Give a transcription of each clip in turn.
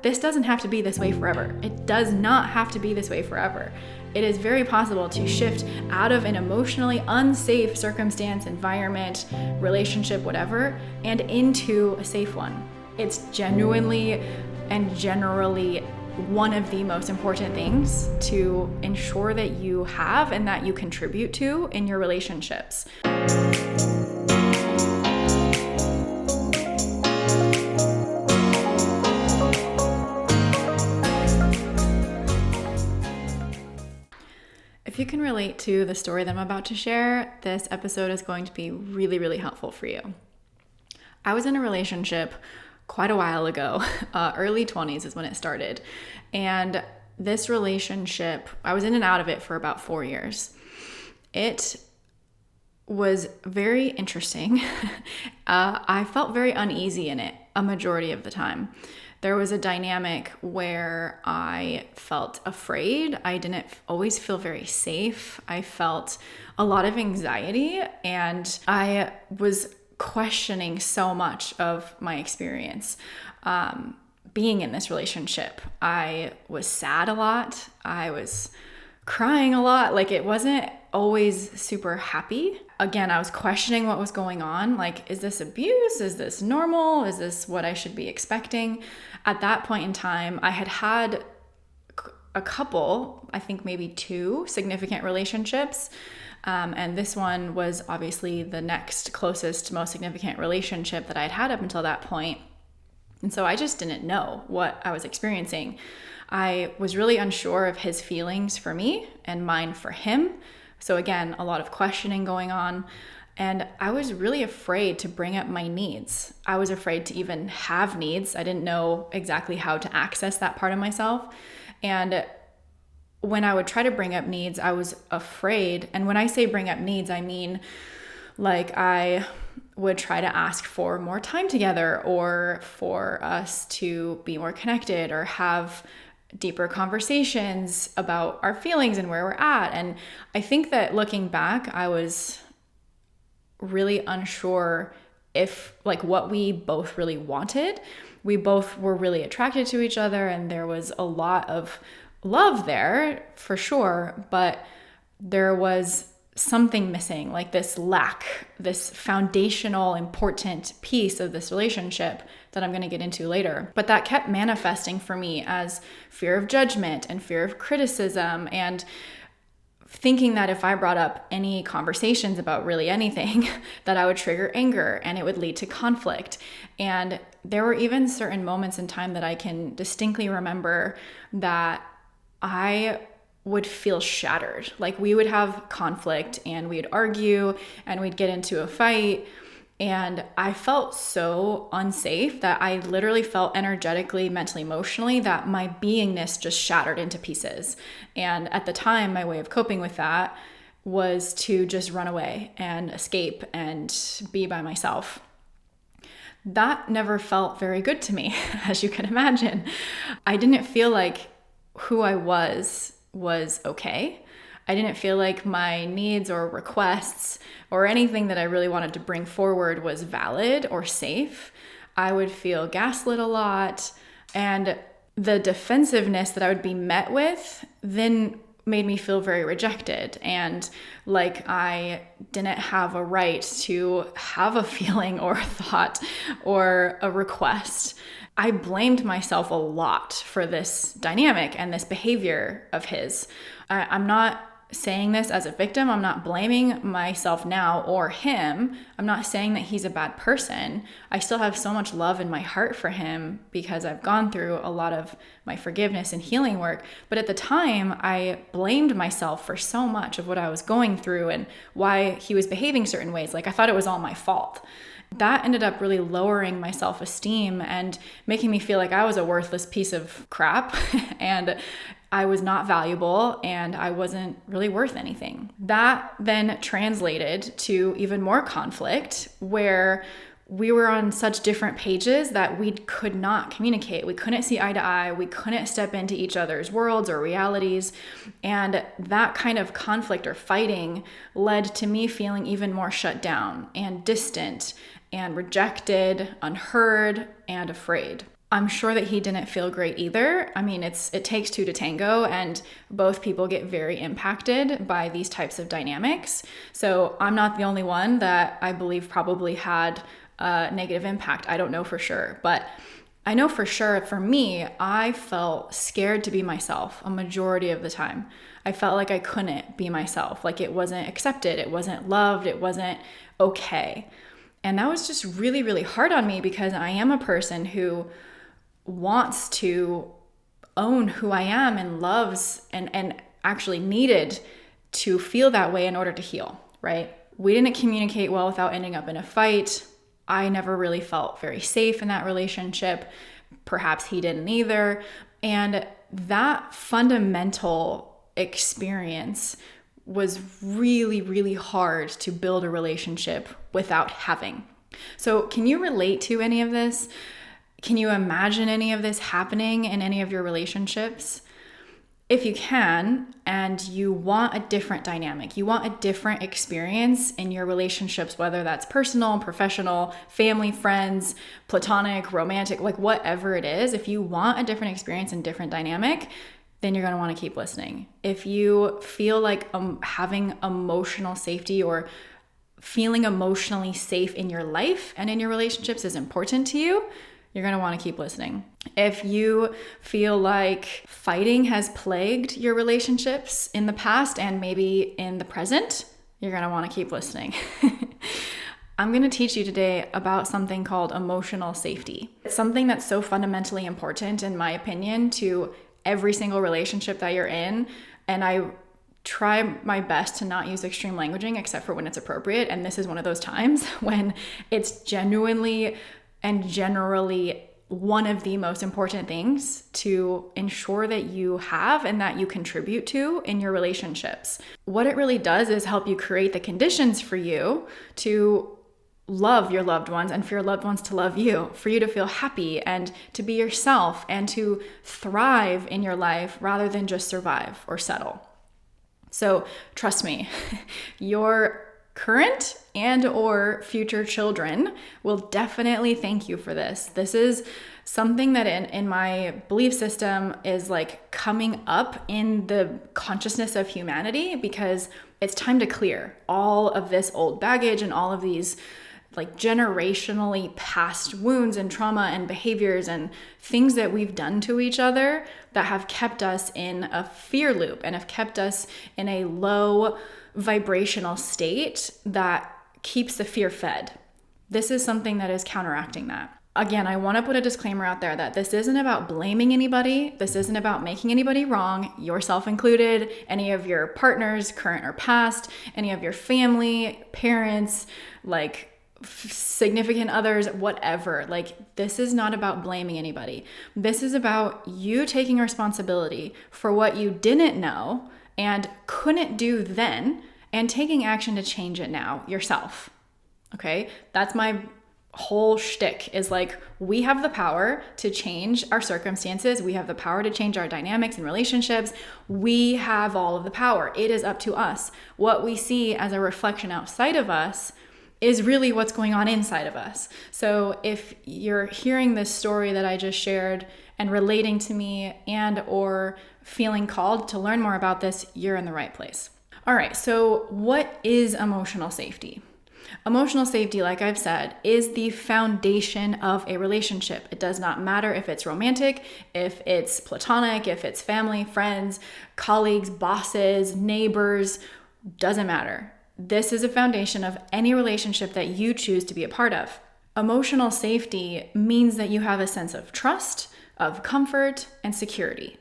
this doesn't have to be this way forever. It does not have to be this way forever. It is very possible to shift out of an emotionally unsafe circumstance, environment, relationship, whatever, and into a safe one. It's genuinely and generally one of the most important things to ensure that you have and that you contribute to in your relationships. If you can relate to the story that I'm about to share, this episode is going to be really, really helpful for you. I was in a relationship quite a while ago, early 20s is when it started. And this relationship, I was in and out of it for about 4 years. It was very interesting. I felt very uneasy in it a majority of the time. There was a dynamic where I felt afraid. I didn't always feel very safe. I felt a lot of anxiety, and I was questioning so much of my experience being in this relationship. I was sad a lot. I was crying a lot. Like, it wasn't always super happy. Again, I was questioning what was going on. Like, is this abuse? Is this normal? Is this what I should be expecting? At that point in time, I had had a couple, I think maybe 2 significant relationships. And this one was obviously the next closest, most significant relationship that I'd had up until that point. And so I just didn't know what I was experiencing. I was really unsure of his feelings for me and mine for him. So again, a lot of questioning going on. And I was really afraid to bring up my needs. I was afraid to even have needs. I didn't know exactly how to access that part of myself. And when I would try to bring up needs, I was afraid. And when I say bring up needs, I mean like I would try to ask for more time together, or for us to be more connected, or have deeper conversations about our feelings and where we're at. And I think that looking back, I was really unsure if like what we both really wanted. We both were really attracted to each other, and there was a lot of love there for sure, but there was something missing, like this lack, this foundational important piece of this relationship that I'm going to get into later. But that kept manifesting for me as fear of judgment and fear of criticism, and thinking that if I brought up any conversations about really anything, that I would trigger anger and it would lead to conflict. And there were even certain moments in time that I can distinctly remember that I would feel shattered. Like, we would have conflict and we'd argue and we'd get into a fight. And I felt so unsafe that I literally felt energetically, mentally, emotionally that my beingness just shattered into pieces. And at the time, my way of coping with that was to just run away and escape and be by myself. That never felt very good to me, as you can imagine. I didn't feel like who I was okay. I didn't feel like my needs or requests or anything that I really wanted to bring forward was valid or safe. I would feel gaslit a lot, and the defensiveness that I would be met with then made me feel very rejected, and like I didn't have a right to have a feeling or a thought or a request. I blamed myself a lot for this dynamic and this behavior of his. I'm not saying this as a victim. I'm not blaming myself now or him. I'm not saying that he's a bad person. I still have so much love in my heart for him because I've gone through a lot of my forgiveness and healing work. But at the time, I blamed myself for so much of what I was going through and why he was behaving certain ways. Like, I thought it was all my fault. That ended up really lowering my self-esteem and making me feel like I was a worthless piece of crap and I was not valuable and I wasn't really worth anything. That then translated to even more conflict, where we were on such different pages that we could not communicate. We couldn't see eye to eye. We couldn't step into each other's worlds or realities. And that kind of conflict or fighting led to me feeling even more shut down and distant and rejected, unheard, and afraid. I'm sure that he didn't feel great either. I mean, it takes two to tango, and both people get very impacted by these types of dynamics. So I'm not the only one that I believe probably had a negative impact. I don't know for sure, but I know for sure for me, I felt scared to be myself a majority of the time. I felt like I couldn't be myself, like it wasn't accepted, it wasn't loved, it wasn't okay. And that was just really, really hard on me because I am a person who wants to own who I am and loves and actually needed to feel that way in order to heal, right? We didn't communicate well without ending up in a fight. I never really felt very safe in that relationship. Perhaps he didn't either. And that fundamental experience was really, really hard to build a relationship without having. So can you relate to any of this? Can you imagine any of this happening in any of your relationships? If you can, and you want a different dynamic, you want a different experience in your relationships, whether that's personal, professional, family, friends, platonic, romantic, like whatever it is, if you want a different experience and different dynamic, then you're going to want to keep listening. If you feel like having emotional safety or feeling emotionally safe in your life and in your relationships is important to you, you're going to want to keep listening. If you feel like fighting has plagued your relationships in the past and maybe in the present, you're going to want to keep listening. I'm going to teach you today about something called emotional safety. It's something that's so fundamentally important, in my opinion, to every single relationship that you're in. And I try my best to not use extreme languaging except for when it's appropriate. And this is one of those times when it's genuinely and generally one of the most important things to ensure that you have and that you contribute to in your relationships. What it really does is help you create the conditions for you to love your loved ones and for your loved ones to love you, for you to feel happy and to be yourself and to thrive in your life rather than just survive or settle. So trust me, your current and or future children will definitely thank you for this. This is something that in my belief system is like coming up in the consciousness of humanity because it's time to clear all of this old baggage and all of these like generationally past wounds and trauma and behaviors and things that we've done to each other that have kept us in a fear loop and have kept us in a low vibrational state that keeps the fear fed. This is something that is counteracting that. Again, I want to put a disclaimer out there that this isn't about blaming anybody. This isn't about making anybody wrong, yourself included, any of your partners, current or past, any of your family, parents, like significant others, whatever. Like, this is not about blaming anybody. This is about you taking responsibility for what you didn't know and couldn't do then and taking action to change it now yourself. Okay? That's my whole shtick, is like, we have the power to change our circumstances. We have the power to change our dynamics and relationships. We have all of the power. It is up to us. What we see as a reflection outside of us is really what's going on inside of us. So if you're hearing this story that I just shared and relating to me and or feeling called to learn more about this, you're in the right place. All right, so what is emotional safety? Emotional safety, like I've said, is the foundation of a relationship. It does not matter if it's romantic, if it's platonic, if it's family, friends, colleagues, bosses, neighbors, doesn't matter. This is a foundation of any relationship that you choose to be a part of. Emotional safety means that you have a sense of trust, of comfort, and security.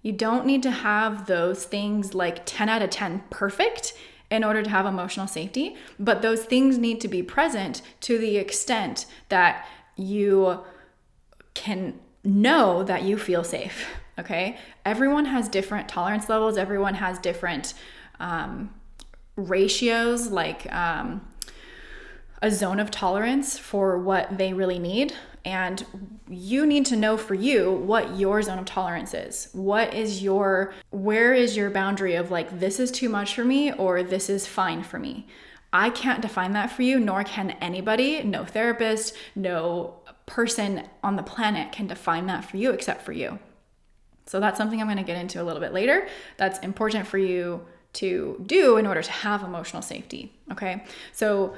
You don't need to have those things like 10 out of 10 perfect in order to have emotional safety, but those things need to be present to the extent that you can know that you feel safe, okay? Everyone has different tolerance levels. Everyone has different ratios, like a zone of tolerance for what they really need. And you need to know for you what your zone of tolerance is. Where is your boundary of like, this is too much for me or this is fine for me? I can't define that for you, nor can anybody, no therapist, no person on the planet can define that for you except for you. So that's something I'm going to get into a little bit later. That's important for you to do in order to have emotional safety. Okay. So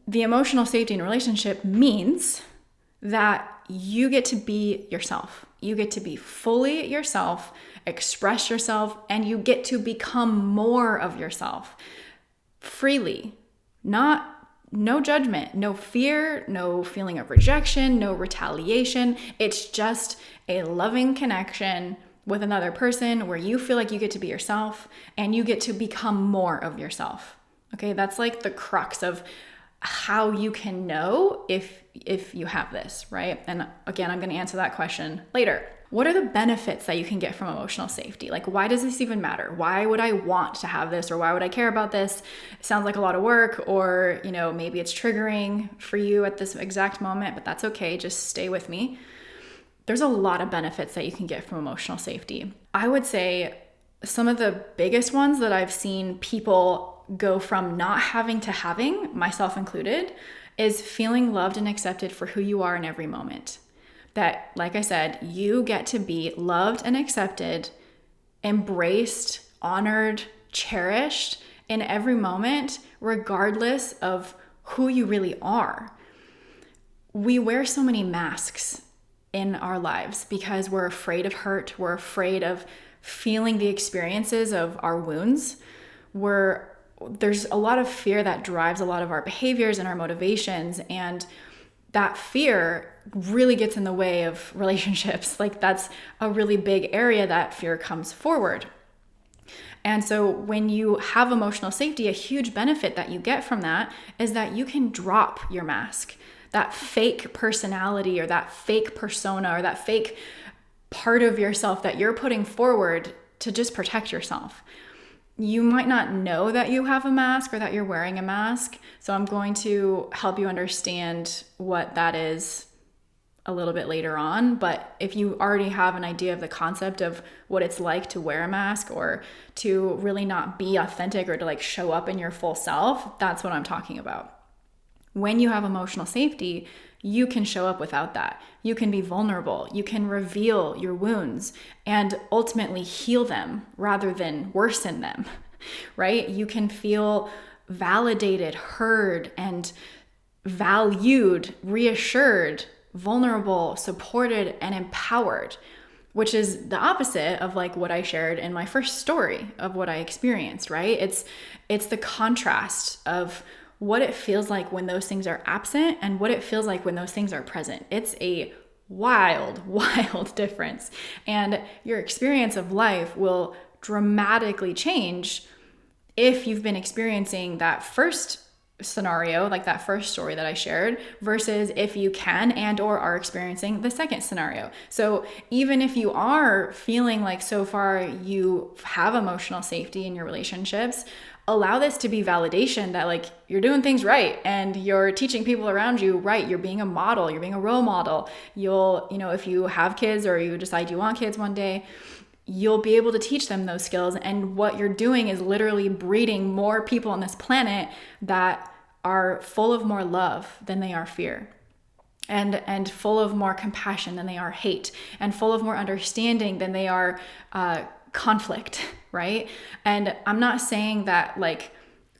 the emotional safety in a relationship means that you get to be yourself. You get to be fully yourself, express yourself, and you get to become more of yourself freely. No judgment, no fear, no feeling of rejection, no retaliation. It's just a loving connection with another person where you feel like you get to be yourself and you get to become more of yourself. Okay, that's like the crux of how you can know if you have this, right? And again, I'm going to answer that question later. What are the benefits that you can get from emotional safety? Like, why does this even matter? Why would I want to have this, or why would I care about this? It sounds like a lot of work, or, maybe it's triggering for you at this exact moment, but that's okay. Just stay with me. There's a lot of benefits that you can get from emotional safety. I would say some of the biggest ones that I've seen people go from not having to having, myself included, is feeling loved and accepted for who you are in every moment. That, like I said, you get to be loved and accepted, embraced, honored, cherished in every moment, regardless of who you really are. We wear so many masks in our lives because we're afraid of hurt. We're afraid of feeling the experiences of our wounds. There's a lot of fear that drives a lot of our behaviors and our motivations, and that fear really gets in the way of relationships. Like, that's a really big area that fear comes forward. And so when you have emotional safety, a huge benefit that you get from that is that you can drop your mask, that fake personality or that fake persona or that fake part of yourself that you're putting forward to just protect yourself. You might not know that you have a mask or that you're wearing a mask. So I'm going to help you understand what that is a little bit later on. But if you already have an idea of the concept of what it's like to wear a mask or to really not be authentic or to like show up in your full self, that's what I'm talking about. When you have emotional safety, you can show up without that. You can be vulnerable. You can reveal your wounds and ultimately heal them rather than worsen them, right? You can feel validated, heard, and valued, reassured, vulnerable, supported, and empowered, which is the opposite of like what I shared in my first story of what I experienced, right? It's the contrast of what it feels like when those things are absent and what it feels like when those things are present. It's a wild, wild difference. And your experience of life will dramatically change if you've been experiencing that first scenario, like that first story that I shared, versus if you can and or are experiencing the second scenario. So even if you are feeling like so far you have emotional safety in your relationships, allow this to be validation that like you're doing things right and you're teaching people around you right. You're being a model, you're being a role model. You'll, if you have kids or you decide you want kids one day, you'll be able to teach them those skills. And what you're doing is literally breeding more people on this planet that are full of more love than they are fear. And full of more compassion than they are hate, and full of more understanding than they are conflict, right? And I'm not saying that like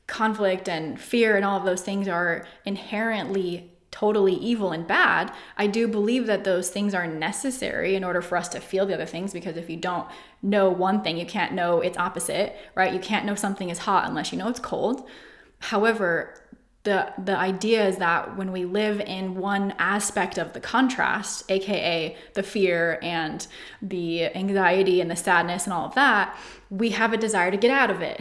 conflict and fear and all of those things are inherently totally evil and bad. I do believe that those things are necessary in order for us to feel the other things, because if you don't know one thing, you can't know its opposite, right? You can't know something is hot unless you know it's cold. However, the idea is that when we live in one aspect of the contrast, aka the fear and the anxiety and the sadness and all of that, we have a desire to get out of it,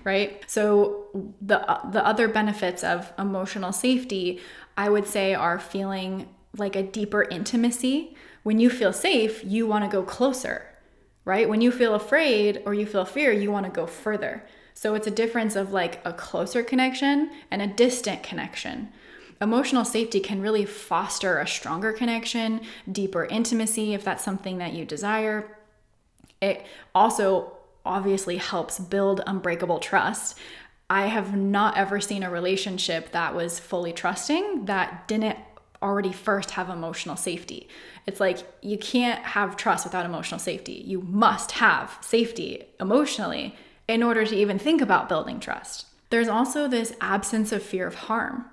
right? So the other benefits of emotional safety, I would say, are feeling like a deeper intimacy. When you feel safe, you want to go closer, right? When you feel afraid or you feel fear, you want to go further. So it's a difference of like a closer connection and a distant connection. Emotional safety can really foster a stronger connection, deeper intimacy, if that's something that you desire. It also obviously helps build unbreakable trust. I have not ever seen a relationship that was fully trusting that didn't already first have emotional safety. It's like you can't have trust without emotional safety. You must have safety emotionally in order to even think about building trust. There's also this absence of fear of harm.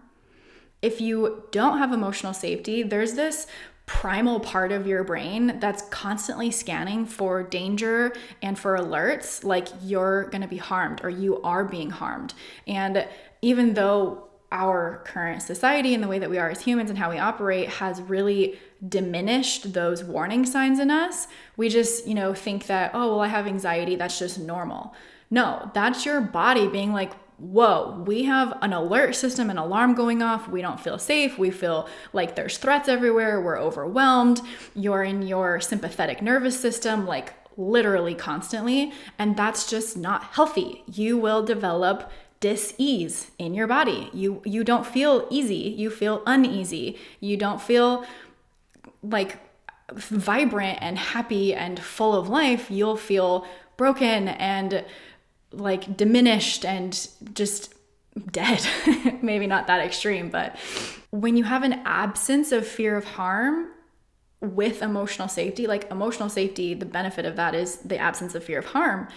If you don't have emotional safety, there's this primal part of your brain that's constantly scanning for danger and for alerts, like you're going to be harmed or you are being harmed. And even though our current society and the way that we are as humans and how we operate has really diminished those warning signs in us, we just, think that, oh, well, I have anxiety, that's just normal. No, that's your body being like, whoa, we have an alert system, an alarm going off. We don't feel safe. We feel like there's threats everywhere. We're overwhelmed. You're in your sympathetic nervous system, like literally constantly. And that's just not healthy. You will develop dis-ease in your body. You don't feel easy. You feel uneasy. You don't feel like vibrant and happy and full of life. You'll feel broken and like diminished and just dead. Maybe not that extreme, but when you have an absence of fear of harm with emotional safety, like emotional safety, the benefit of that is the absence of fear of harm.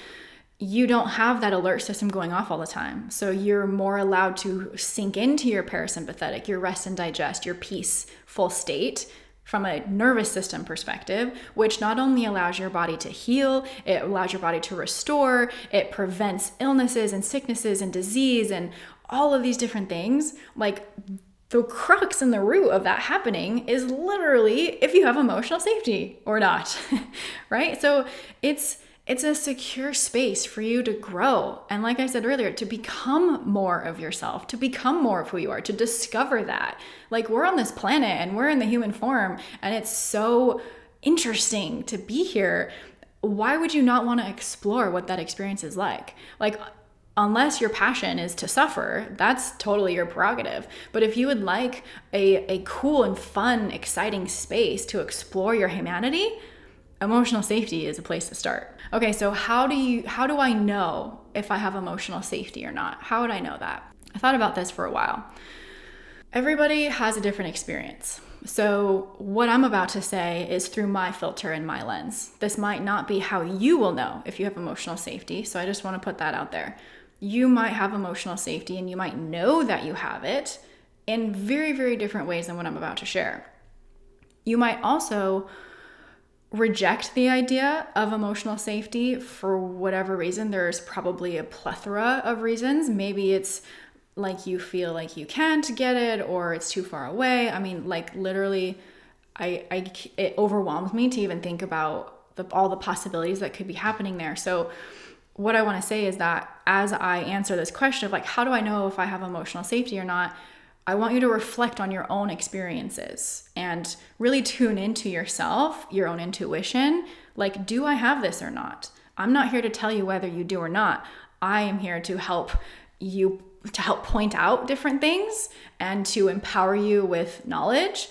You don't have that alert system going off all the time. So you're more allowed to sink into your parasympathetic, your rest and digest, your peaceful state from a nervous system perspective, which not only allows your body to heal, it allows your body to restore, it prevents illnesses and sicknesses and disease and all of these different things. Like the crux and the root of that happening is literally if you have emotional safety or not, right? So it's a secure space for you to grow. And like I said earlier, to become more of yourself, to become more of who you are, to discover that. Like we're on this planet and we're in the human form and it's so interesting to be here. Why would you not want to explore what that experience is like? Like, unless your passion is to suffer, that's totally your prerogative. But if you would like a cool and fun, exciting space to explore your humanity, emotional safety is a place to start. Okay, so how do I know if I have emotional safety or not? How would I know that? I thought about this for a while. Everybody has a different experience. So what I'm about to say is through my filter and my lens. This might not be how you will know if you have emotional safety. So I just want to put that out there. You might have emotional safety and you might know that you have it in very, very different ways than what I'm about to share. You might also reject the idea of emotional safety for whatever reason. There's probably a plethora of reasons. Maybe it's like you feel like you can't get it or it's too far away. I mean, like literally, it overwhelms me to even think about all the possibilities that could be happening there. So what I want to say is that as I answer this question of like, how do I know if I have emotional safety or not? I want you to reflect on your own experiences and really tune into yourself, your own intuition. Like, do I have this or not? I'm not here to tell you whether you do or not. I am here to help you, to help point out different things and to empower you with knowledge.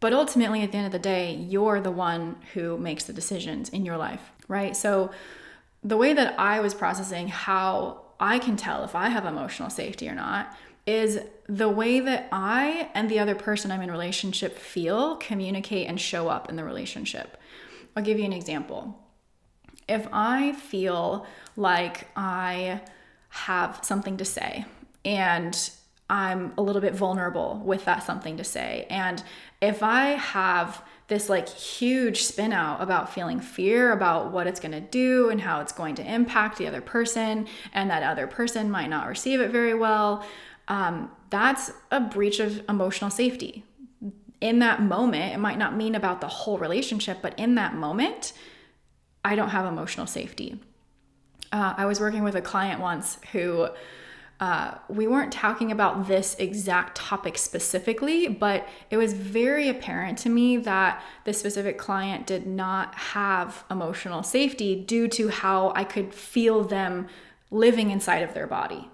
But ultimately, at the end of the day, you're the one who makes the decisions in your life, right? So the way that I was processing how I can tell if I have emotional safety or not is the way that I and the other person I'm in relationship feel, communicate, and show up in the relationship. I'll give you an example. If I feel like I have something to say and I'm a little bit vulnerable with that something to say, and if I have this like huge spin out about feeling fear about what it's going to do and how it's going to impact the other person, and that other person might not receive it very well, that's a breach of emotional safety. In that moment, it might not mean about the whole relationship, but in that moment, I don't have emotional safety. I was working with a client once who we weren't talking about this exact topic specifically, but it was very apparent to me that this specific client did not have emotional safety due to how I could feel them living inside of their body.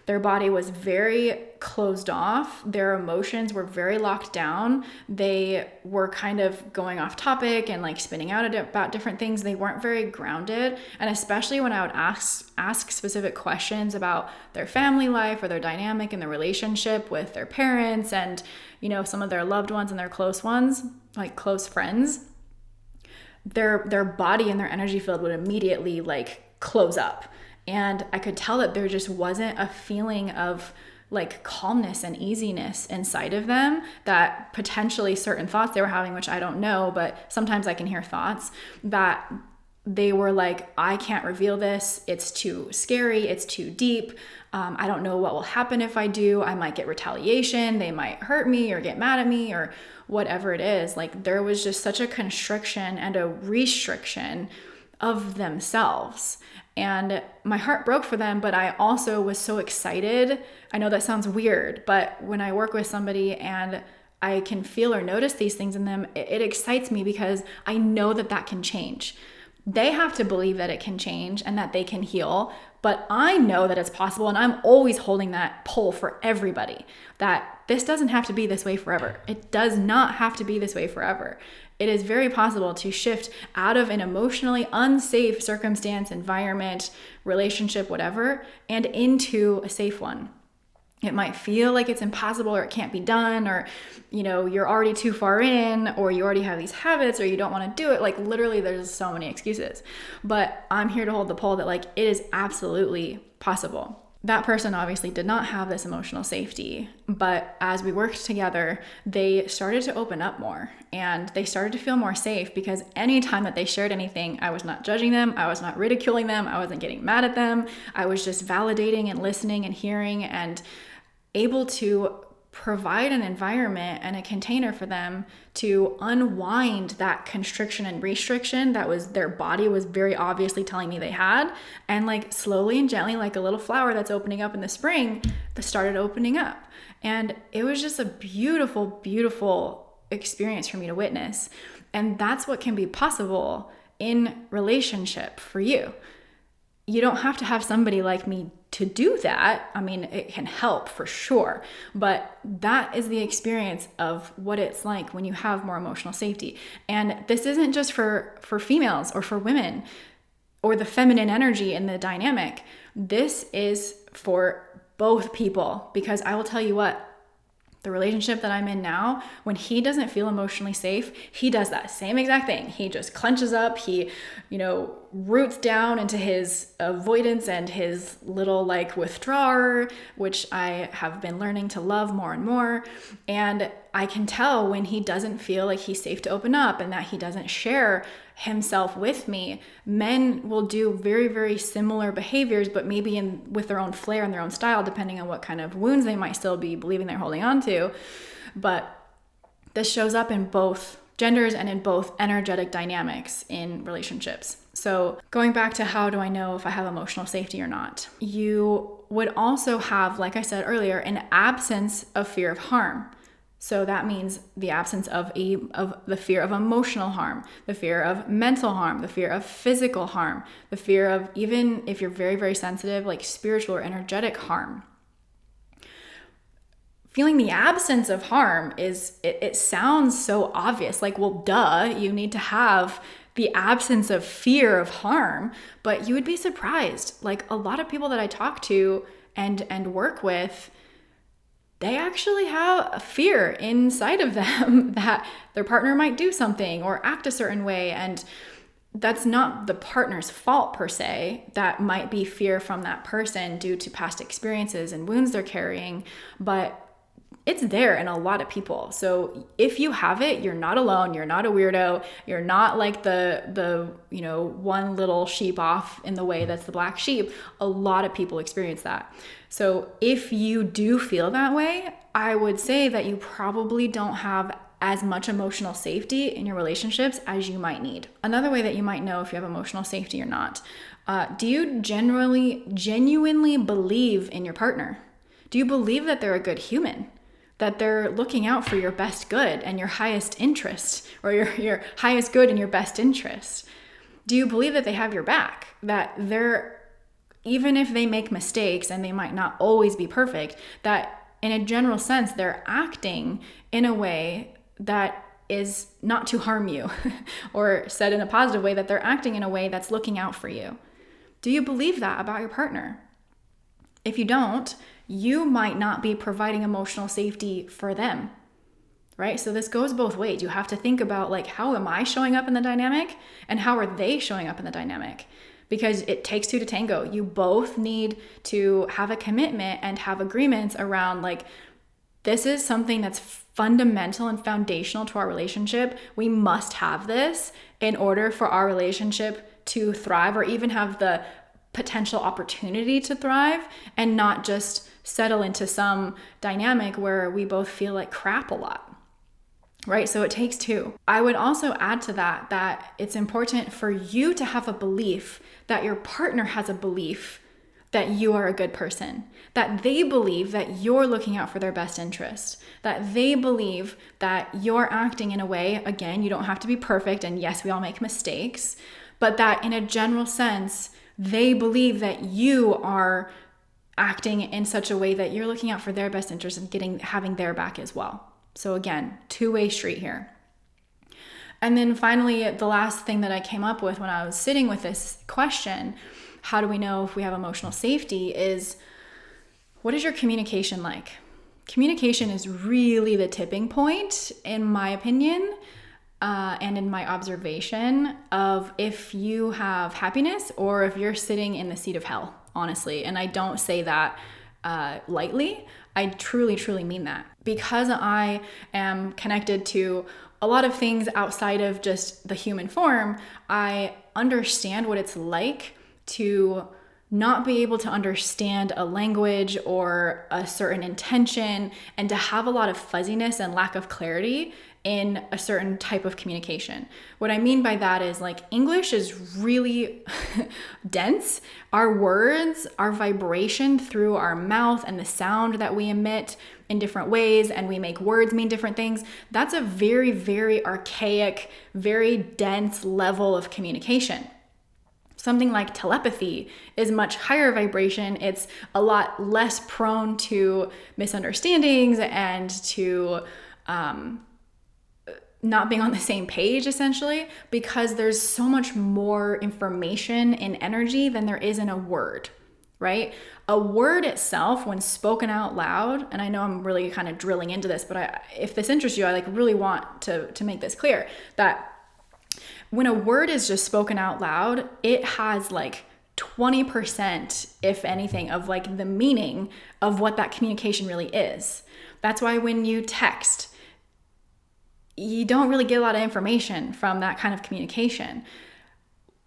Their body was very closed off. Their emotions were very locked down. They were kind of going off topic and like spinning out about different things. They weren't very grounded. And especially when I would ask specific questions about their family life or their dynamic and their relationship with their parents and, you know, some of their loved ones and their close ones, like close friends, their body and their energy field would immediately like close up. And I could tell that there just wasn't a feeling of like calmness and easiness inside of them, that potentially certain thoughts they were having, which I don't know, but sometimes I can hear thoughts that they were like, I can't reveal this. It's too scary. It's too deep. I don't know what will happen if I do. I might get retaliation. They might hurt me or get mad at me or whatever it is. Like there was just such a constriction and a restriction of themselves. And my heart broke for them, but I also was so excited. I know that sounds weird, but when I work with somebody and I can feel or notice these things in them, it excites me because I know that that can change. They have to believe that it can change and that they can heal, but I know that it's possible, and I'm always holding that pull for everybody, that this doesn't have to be this way forever. It does not have to be this way forever. It is very possible to shift out of an emotionally unsafe circumstance, environment, relationship, whatever, and into a safe one. It might feel like it's impossible or it can't be done, or, you know, you're already too far in, or you already have these habits, or you don't want to do it. Like literally there's so many excuses, but I'm here to hold the pole that like it is absolutely possible. That person obviously did not have this emotional safety, but as we worked together, they started to open up more and they started to feel more safe, because anytime that they shared anything, I was not judging them. I was not ridiculing them. I wasn't getting mad at them. I was just validating and listening and hearing and able to provide an environment and a container for them to unwind that constriction and restriction that was their body was very obviously telling me they had, and like slowly and gently, like a little flower that's opening up in the spring, that started opening up. And it was just a beautiful, beautiful experience for me to witness. And that's what can be possible in relationship for you. You don't have to have somebody like me to do that. I mean, it can help for sure, but that is the experience of what it's like when you have more emotional safety. And this isn't just for females or for women or the feminine energy in the dynamic. This is for both people, because I will tell you what, the relationship that I'm in now, when he doesn't feel emotionally safe, he does that same exact thing. He just clenches up. He, roots down into his avoidance and his little like withdrawer, which I have been learning to love more and more. And I can tell when he doesn't feel like he's safe to open up and that he doesn't share himself with me. Men will do very, very similar behaviors, but maybe with their own flair and their own style, depending on what kind of wounds they might still be believing they're holding on to. But this shows up in both genders and in both energetic dynamics in relationships. So going back to how do I know if I have emotional safety or not? You would also have, like I said earlier, an absence of fear of harm. So that means the absence of the fear of emotional harm, the fear of mental harm, the fear of physical harm, the fear of, even if you're very, very sensitive, like spiritual or energetic harm. Feeling the absence of harm it sounds so obvious, like, well, duh, you need to have the absence of fear of harm, but you would be surprised. Like a lot of people that I talk to and work with, they actually have a fear inside of them that their partner might do something or act a certain way. And that's not the partner's fault per se. That might be fear from that person due to past experiences and wounds they're carrying, but it's there in a lot of people. So if you have it, you're not alone. You're not a weirdo. You're not like the one little sheep off in the way that's the black sheep. A lot of people experience that. So if you do feel that way, I would say that you probably don't have as much emotional safety in your relationships as you might need. Another way that you might know if you have emotional safety or not, do you genuinely believe in your partner? Do you believe that they're a good human? That they're looking out for your best good and your highest interest, or your highest good and your best interest? Do you believe that they have your back? That they're even if they make mistakes and they might not always be perfect, that in a general sense, they're acting in a way that is not to harm you, or said in a positive way, that they're acting in a way that's looking out for you. Do you believe that about your partner? If you don't, you might not be providing emotional safety for them, right? So this goes both ways. You have to think about, like, how am I showing up in the dynamic and how are they showing up in the dynamic? Because it takes two to tango. You both need to have a commitment and have agreements around, like, this is something that's fundamental and foundational to our relationship. We must have this in order for our relationship to thrive, or even have the potential opportunity to thrive, and not just settle into some dynamic where we both feel like crap a lot, right? So it takes two. I would also add to that it's important for you to have a belief that your partner has a belief that you are a good person, that they believe that you're looking out for their best interest, that they believe that you're acting in a way, again, you don't have to be perfect, and yes, we all make mistakes, but that in a general sense, they believe that you are acting in such a way that you're looking out for their best interest and having their back as well. So again, two-way street here. And then finally, the last thing that I came up with when I was sitting with this question, how do we know if we have emotional safety, is what is your communication like? Communication is really the tipping point, in my opinion, and in my observation, of if you have happiness or if you're sitting in the seat of hell, honestly. And I don't say that lightly. I truly, truly mean that. Because I am connected to a lot of things outside of just the human form, I understand what it's like to not be able to understand a language or a certain intention, and to have a lot of fuzziness and lack of clarity in a certain type of communication. What I mean by that is, like, English is really dense. Our words, our vibration through our mouth and the sound that we emit in different ways, and we make words mean different things. That's a very, very archaic, very dense level of communication. Something like telepathy is much higher vibration. It's a lot less prone to misunderstandings and to not being on the same page, essentially, because there's so much more information in energy than there is in a word, right? A word itself, when spoken out loud, and I know I'm really kind of drilling into this, but if this interests you, I really want to make this clear, that when a word is just spoken out loud, it has 20%, if anything, of the meaning of what that communication really is. That's why when you text, you don't really get a lot of information from that kind of communication.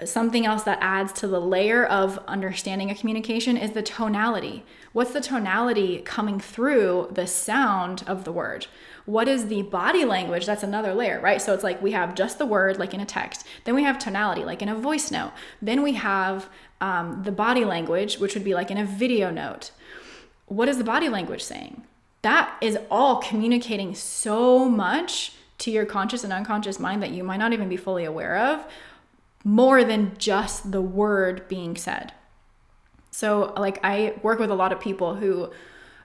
Something else that adds to the layer of understanding a communication is the tonality. What's the tonality coming through the sound of the word? What is the body language? That's another layer, right? So it's we have just the word, like in a text. Then we have tonality, like in a voice note. Then we have the body language, which would be like in a video note. What is the body language saying? That is all communicating so much to your conscious and unconscious mind that you might not even be fully aware of, more than just the word being said. So I work with a lot of people who,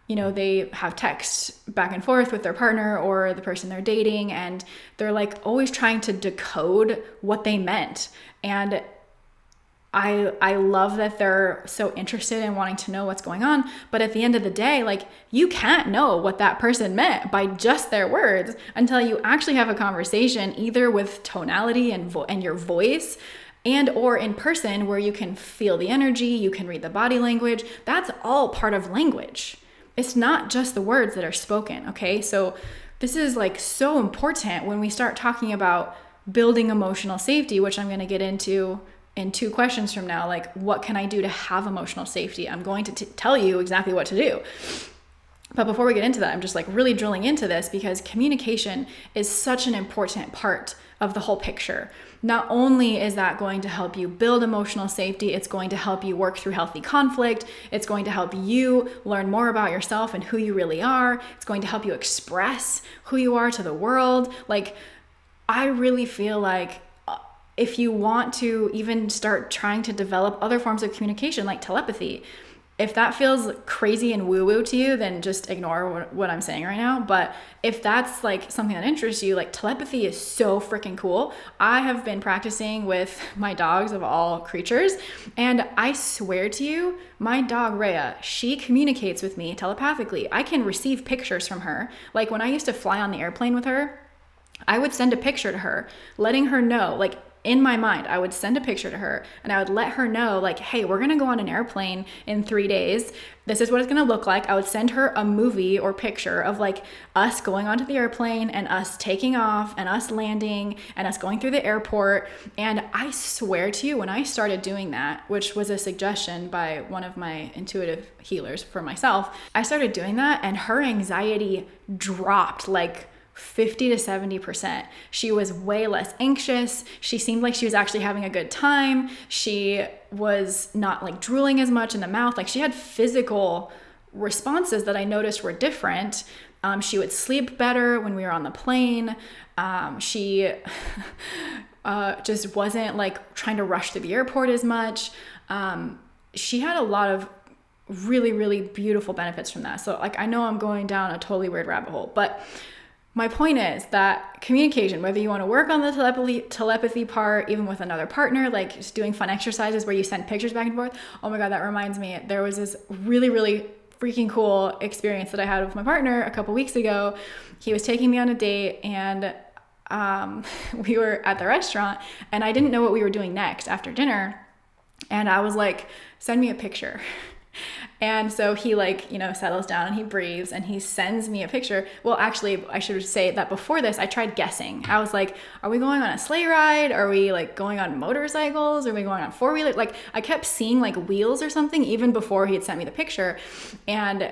they have texts back and forth with their partner or the person they're dating, and they're always trying to decode what they meant. And I love that they're so interested in wanting to know what's going on. But at the end of the day, you can't know what that person meant by just their words until you actually have a conversation, either with tonality and your voice, and or in person, where you can feel the energy, you can read the body language. That's all part of language. It's not just the words that are spoken, okay? So this is so important when we start talking about building emotional safety, which I'm going to get into in 2 questions from now. What can I do to have emotional safety? I'm going to tell you exactly what to do. But before we get into that, I'm just really drilling into this because communication is such an important part of the whole picture. Not only is that going to help you build emotional safety, it's going to help you work through healthy conflict. It's going to help you learn more about yourself and who you really are. It's going to help you express who you are to the world. I really feel if you want to even start trying to develop other forms of communication like telepathy, if that feels crazy and woo-woo to you, then just ignore what I'm saying right now. But if that's like something that interests you, like telepathy is so freaking cool. I have been practicing with my dogs of all creatures, and I swear to you, my dog Rhea, she communicates with me telepathically. I can receive pictures from her. Like when I used to fly on the airplane with her, I would send a picture to her, letting her know, like in my mind, I would send a picture to her and I would let her know, like, hey, we're going to go on an airplane in 3 days. This is what it's going to look like. I would send her a movie or picture of like us going onto the airplane and us taking off and us landing and us going through the airport. And I swear to you, when I started doing that, which was a suggestion by one of my intuitive healers for myself, I started doing that and her anxiety dropped like 50 to 70%. She was way less anxious. She seemed like she was actually having a good time. She was not like drooling as much in the mouth. Like she had physical responses that I noticed were different. She would sleep better when we were on the plane. She just wasn't like trying to rush to the airport as much. She had a lot of really, really beautiful benefits from that. So like, I know I'm going down a totally weird rabbit hole, but my point is that communication, whether you want to work on the telepathy part, even with another partner, like just doing fun exercises where you send pictures back and forth. Oh my God, that reminds me. There was this really, really freaking cool experience that I had with my partner a couple weeks ago. He was taking me on a date and we were at the restaurant and I didn't know what we were doing next after dinner. And I was like, send me a picture. And so he like, settles down and he breathes and he sends me a picture. Well, actually, I should say that before this, I tried guessing. I was like, are we going on a sleigh ride? Are we like going on motorcycles? Are we going on four-wheeler? Like I kept seeing like wheels or something even before he had sent me the picture. And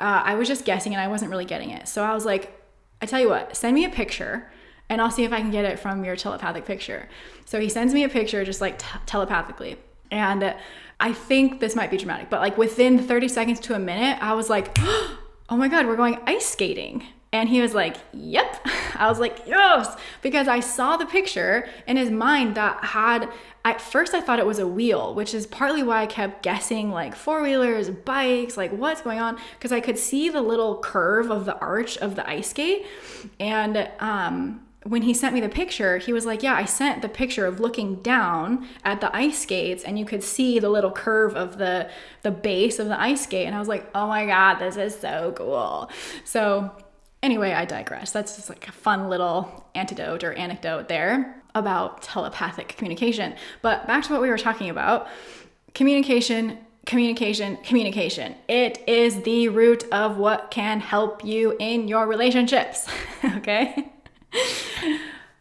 I was just guessing and I wasn't really getting it. So I was like, I tell you what, send me a picture and I'll see if I can get it from your telepathic picture. So he sends me a picture just like telepathically. And I think this might be dramatic, but like within 30 seconds to a minute, I was like, oh my God, we're going ice skating. And he was like, yep. I was like, yes, because I saw the picture in his mind that had, at first I thought it was a wheel, which is partly why I kept guessing like four-wheelers, bikes, like what's going on? Because I could see the little curve of the arch of the ice skate. And when he sent me the picture, he was like, yeah, I sent the picture of looking down at the ice skates and you could see the little curve of the base of the ice skate. And I was like, oh my God, this is so cool. So anyway, I digress. That's just like a fun little anecdote there about telepathic communication. But back to what we were talking about, communication. It is the root of what can help you in your relationships, okay?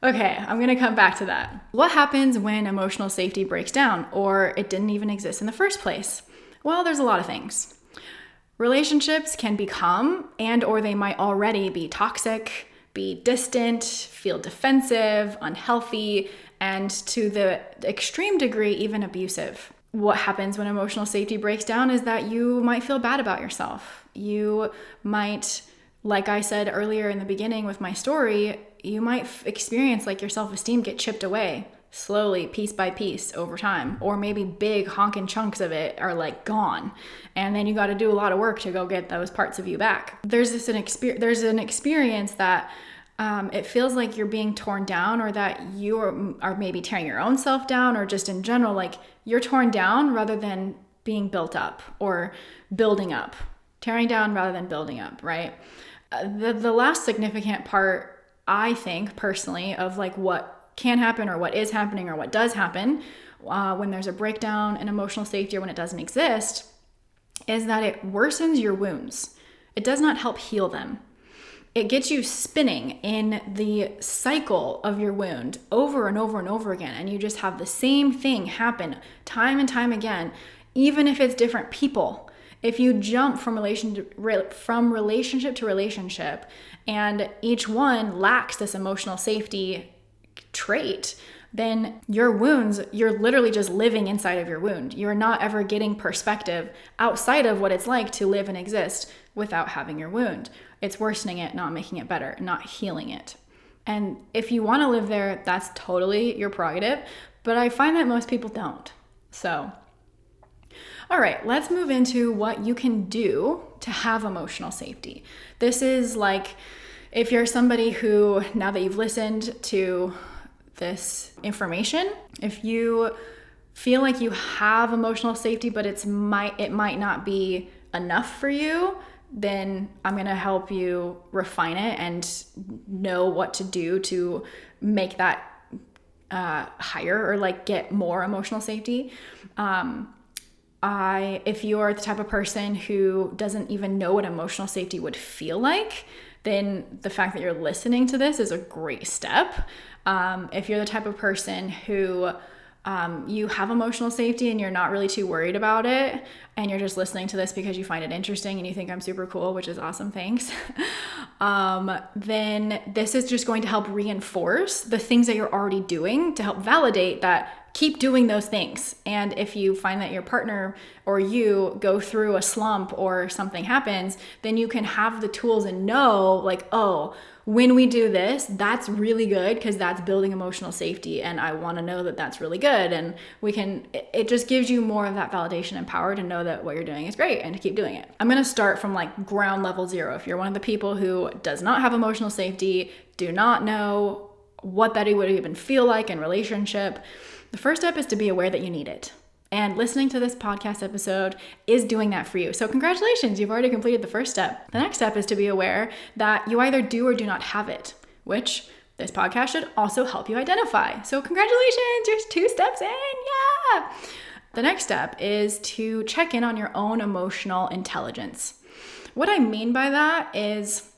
Okay, I'm going to come back to that. What happens when emotional safety breaks down or it didn't even exist in the first place? Well, there's a lot of things. Relationships can become or they might already be toxic, be distant, feel defensive, unhealthy, and to the extreme degree, even abusive. What happens when emotional safety breaks down is that you might feel bad about yourself. You might, like I said earlier in the beginning with my story, you might experience like your self-esteem get chipped away slowly, piece by piece over time, or maybe big honking chunks of it are like gone. And then you got to do a lot of work to go get those parts of you back. There's an experience that it feels like you're being torn down, or that you are maybe tearing your own self down, or just in general, like you're torn down rather than being built up or building up. Tearing down rather than building up, right? The last significant part, I think personally, of like what can happen or what is happening or what does happen when there's a breakdown in emotional safety or when it doesn't exist, is that it worsens your wounds. It does not help heal them. It gets you spinning in the cycle of your wound over and over and over again. And you just have the same thing happen time and time again, even if it's different people. If you jump from relationship to relationship and each one lacks this emotional safety trait, then your wounds, you're literally just living inside of your wound. You're not ever getting perspective outside of what it's like to live and exist without having your wound. It's worsening it, not making it better, not healing it. And if you want to live there, that's totally your prerogative. But I find that most people don't. So, all right, let's move into what you can do to have emotional safety. This is like, if you're somebody who, now that you've listened to this information, if you feel like you have emotional safety, but it might not be enough for you, then I'm going to help you refine it and know what to do to make that higher, or like get more emotional safety. If you are the type of person who doesn't even know what emotional safety would feel like, then the fact that you're listening to this is a great step. If you're the type of person who you have emotional safety and you're not really too worried about it, and you're just listening to this because you find it interesting and you think I'm super cool, which is awesome, thanks, then this is just going to help reinforce the things that you're already doing to help validate that. Keep doing those things. And if you find that your partner or you go through a slump or something happens, then you can have the tools and know like, oh, when we do this, that's really good because that's building emotional safety. And I want to know that that's really good. And it just gives you more of that validation and power to know that what you're doing is great and to keep doing it. I'm going to start from like ground level zero. If you're one of the people who does not have emotional safety, do not know what that would even feel like in relationship, the first step is to be aware that you need it. And listening to this podcast episode is doing that for you. So congratulations, you've already completed the first step. The next step is to be aware that you either do or do not have it, which this podcast should also help you identify. So congratulations, you're 2 steps in, yeah! The next step is to check in on your own emotional intelligence. What I mean by that is,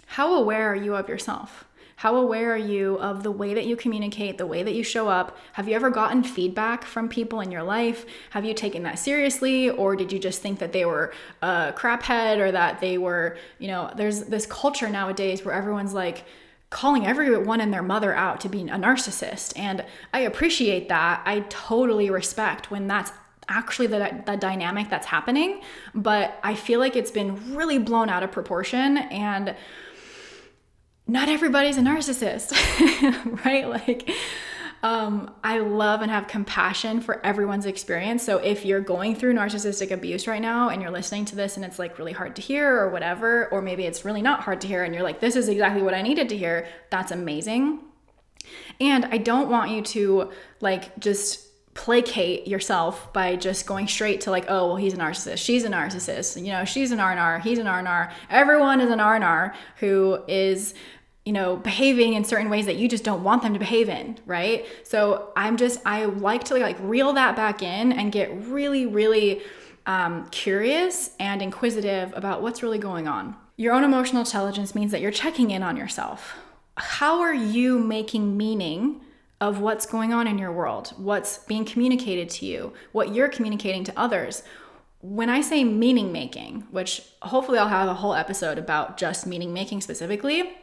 how aware are you of yourself? How aware are you of the way that you communicate, the way that you show up? Have you ever gotten feedback from people in your life? Have you taken that seriously? Or did you just think that they were a craphead, or that they were, there's this culture nowadays where everyone's like calling everyone and their mother out to being a narcissist. And I appreciate that. I totally respect when that's actually the dynamic that's happening. But I feel like it's been really blown out of proportion, and not everybody's a narcissist, right? Like, I love and have compassion for everyone's experience. So if you're going through narcissistic abuse right now and you're listening to this and it's like really hard to hear or whatever, or maybe it's really not hard to hear and you're like, this is exactly what I needed to hear, that's amazing. And I don't want you to like just placate yourself by just going straight to like, oh, well, he's a narcissist, she's a narcissist, she's an R&R, he's an R&R, everyone is an R&R who is behaving in certain ways that you just don't want them to behave in, right? So I like to like reel that back in and get really, really curious and inquisitive about what's really going on. Your own emotional intelligence means that you're checking in on yourself. How are you making meaning of what's going on in your world? What's being communicated to you? What you're communicating to others? When I say meaning making, which hopefully I'll have a whole episode about just meaning making specifically,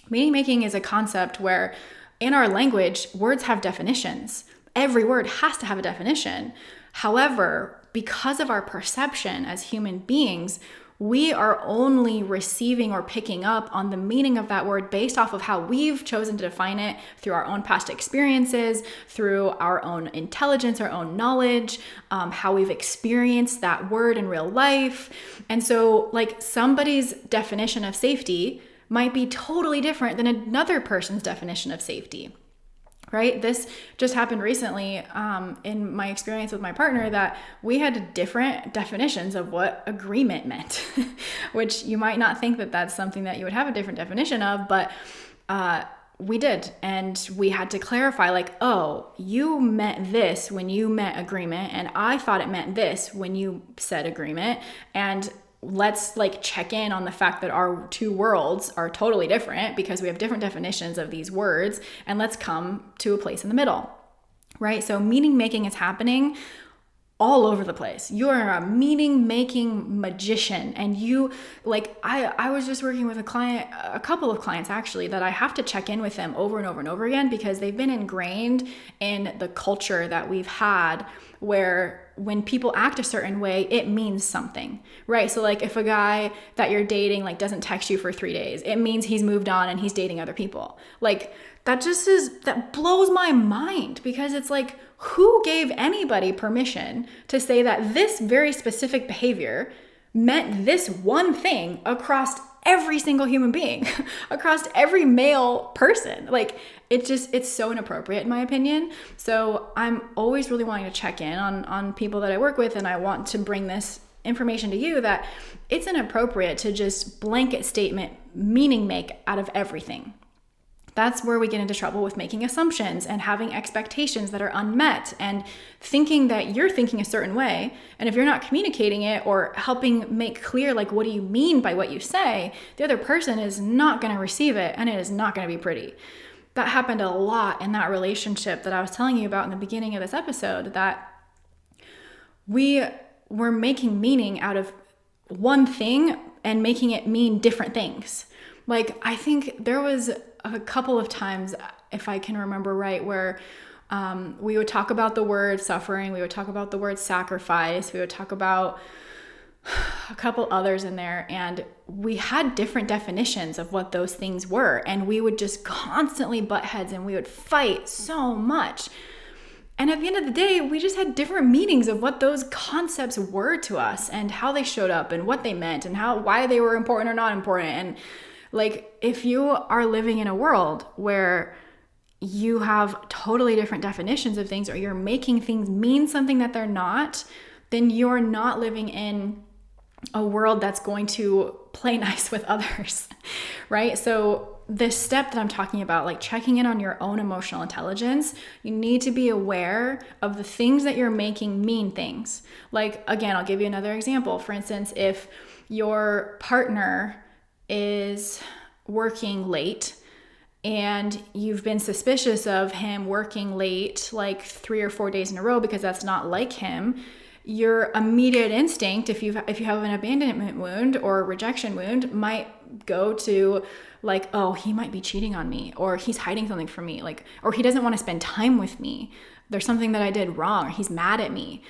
meaning making is a concept where in our language, words have definitions. Every word has to have a definition. However, because of our perception as human beings, we are only receiving or picking up on the meaning of that word based off of how we've chosen to define it through our own past experiences, through our own intelligence, our own knowledge, how we've experienced that word in real life. And so like somebody's definition of safety might be totally different than another person's definition of safety, right? This just happened recently in my experience with my partner, that we had different definitions of what agreement meant, which you might not think that that's something that you would have a different definition of, but we did. And we had to clarify like, oh, you meant this when you meant agreement, and I thought it meant this when you said agreement. And let's like check in on the fact that our 2 worlds are totally different because we have different definitions of these words, and let's come to a place in the middle, right? So meaning making is happening all over the place. You are a meaning making magician. And you, like, I was just working with a couple of clients actually, that I have to check in with them over and over and over again, because they've been ingrained in the culture that we've had, where when people act a certain way, it means something, right? So like if a guy that you're dating like doesn't text you for 3 days, it means he's moved on and he's dating other people. Like that blows my mind, because it's like, who gave anybody permission to say that this very specific behavior meant this one thing across every single human being, across every male person? Like it's so inappropriate in my opinion. So I'm always really wanting to check in on people that I work with, and I want to bring this information to you that it's inappropriate to just blanket statement meaning make out of everything. That's where we get into trouble with making assumptions and having expectations that are unmet and thinking that you're thinking a certain way. And if you're not communicating it or helping make clear, like, what do you mean by what you say, the other person is not going to receive it, and it is not going to be pretty. That happened a lot in that relationship that I was telling you about in the beginning of this episode, that we were making meaning out of one thing and making it mean different things. Like, I think there was a couple of times, if I can remember right, where we would talk about the word suffering, we would talk about the word sacrifice, we would talk about a couple others in there, and we had different definitions of what those things were, and we would just constantly butt heads and we would fight so much. And at the end of the day, we just had different meanings of what those concepts were to us and how they showed up and what they meant and why they were important or not important. And like, if you are living in a world where you have totally different definitions of things, or you're making things mean something that they're not, then you're not living in a world that's going to play nice with others, right? So this step that I'm talking about, like checking in on your own emotional intelligence, you need to be aware of the things that you're making mean things. Like, again, I'll give you another example. For instance, if your partner is working late and you've been suspicious of him working late like 3 or 4 days in a row because that's not like him, your immediate instinct, if you have an abandonment wound or a rejection wound, might go to like, oh, he might be cheating on me, or he's hiding something from me, like, or he doesn't want to spend time with me. There's something that I did wrong, or he's mad at me.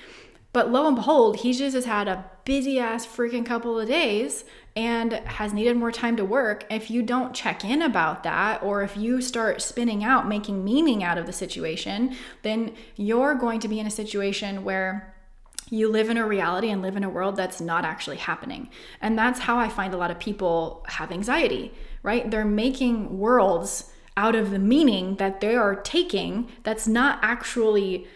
But lo and behold, he just has had a busy ass freaking couple of days and has needed more time to work. If you don't check in about that, or if you start spinning out, making meaning out of the situation, then you're going to be in a situation where you live in a reality and live in a world that's not actually happening. And that's how I find a lot of people have anxiety, right? They're making worlds out of the meaning that they are taking that's not actually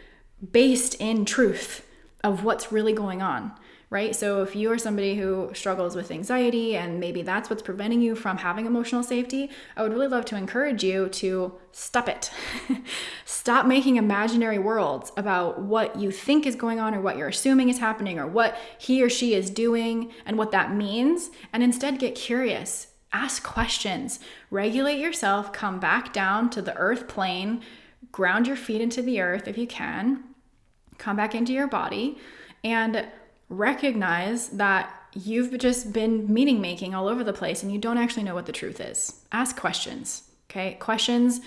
based in truth of what's really going on, right? So if you are somebody who struggles with anxiety and maybe that's what's preventing you from having emotional safety, I would really love to encourage you to stop it. Stop making imaginary worlds about what you think is going on or what you're assuming is happening or what he or she is doing and what that means, and instead get curious. Ask questions, regulate yourself, come back down to the earth plane, ground your feet into the earth if you can, come back into your body, and recognize that you've just been meaning making all over the place and you don't actually know what the truth is. Ask questions, okay? Questions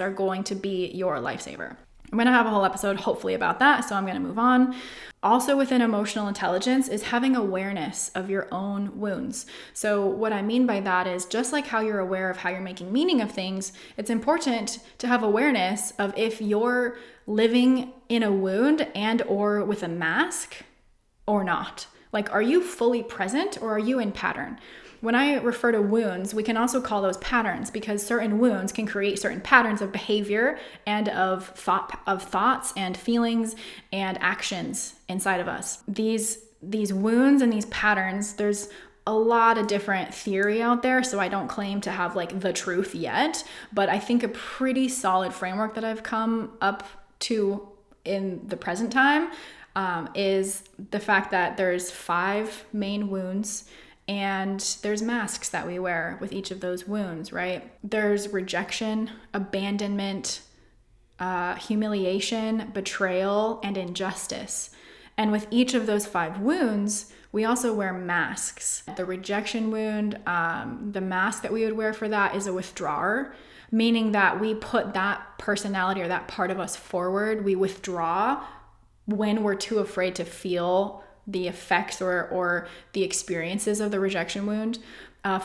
are going to be your lifesaver. I'm going to have a whole episode hopefully about that, so I'm going to move on. Also within emotional intelligence is having awareness of your own wounds. So what I mean by that is, just like how you're aware of how you're making meaning of things, it's important to have awareness of if you're living in a wound and or with a mask or not. Like, are you fully present or are you in pattern? When I refer to wounds, we can also call those patterns, because certain wounds can create certain patterns of behavior and of thoughts and feelings and actions inside of us. These wounds and these patterns, there's a lot of different theory out there, so I don't claim to have like the truth yet, but I think a pretty solid framework that I've come up to in the present time is the fact that there's 5 main wounds, and there's masks that we wear with each of those wounds, right? There's rejection, abandonment, humiliation, betrayal, and injustice. And with each of those 5 wounds, we also wear masks. The rejection wound, the mask that we would wear for that is a withdrawer, meaning that we put that personality or that part of us forward. We withdraw when we're too afraid to feel the effects or the experiences of the rejection wound.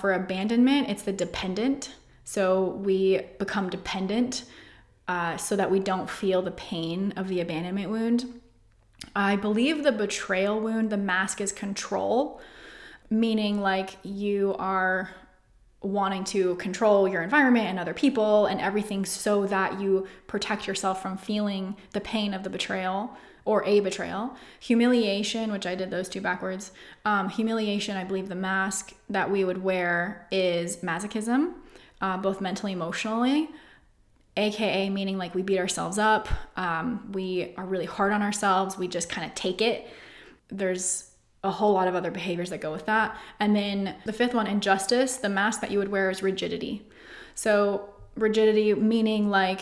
For abandonment, it's the dependent. So we become dependent so that we don't feel the pain of the abandonment wound. I believe the betrayal wound, the mask is control, meaning like you are wanting to control your environment and other people and everything so that you protect yourself from feeling the pain of the betrayal or a betrayal. Humiliation, which I did those 2 backwards. Humiliation, I believe the mask that we would wear is masochism, both mentally, emotionally. AKA meaning like we beat ourselves up. We are really hard on ourselves. We just kind of take it. There's a whole lot of other behaviors that go with that. And then the 5th one, injustice, the mask that you would wear is rigidity. So rigidity meaning like,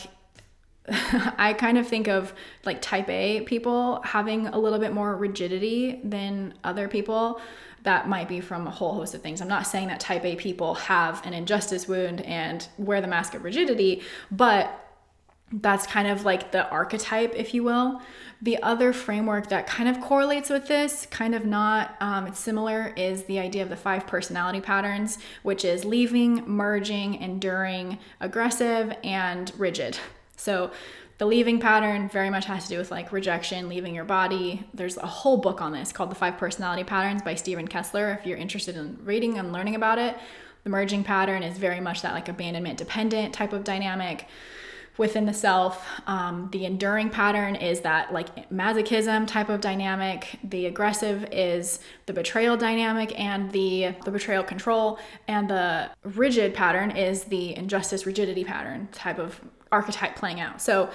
I kind of think of like type A people having a little bit more rigidity than other people. That might be from a whole host of things. I'm not saying that type A people have an injustice wound and wear the mask of rigidity, but that's kind of like the archetype, if you will. The other framework that kind of correlates with this, kind of not, it's similar, is the idea of the 5 personality patterns, which is leaving, merging, enduring, aggressive, and rigid. So the leaving pattern very much has to do with like rejection, leaving your body. There's a whole book on this called The 5 Personality Patterns by Stephen Kessler, if you're interested in reading and learning about it. The merging pattern is very much that like abandonment dependent type of dynamic within the self. The enduring pattern is that like masochism type of dynamic. The aggressive is the betrayal dynamic and the betrayal control. And the rigid pattern is the injustice rigidity pattern type of archetype playing out. So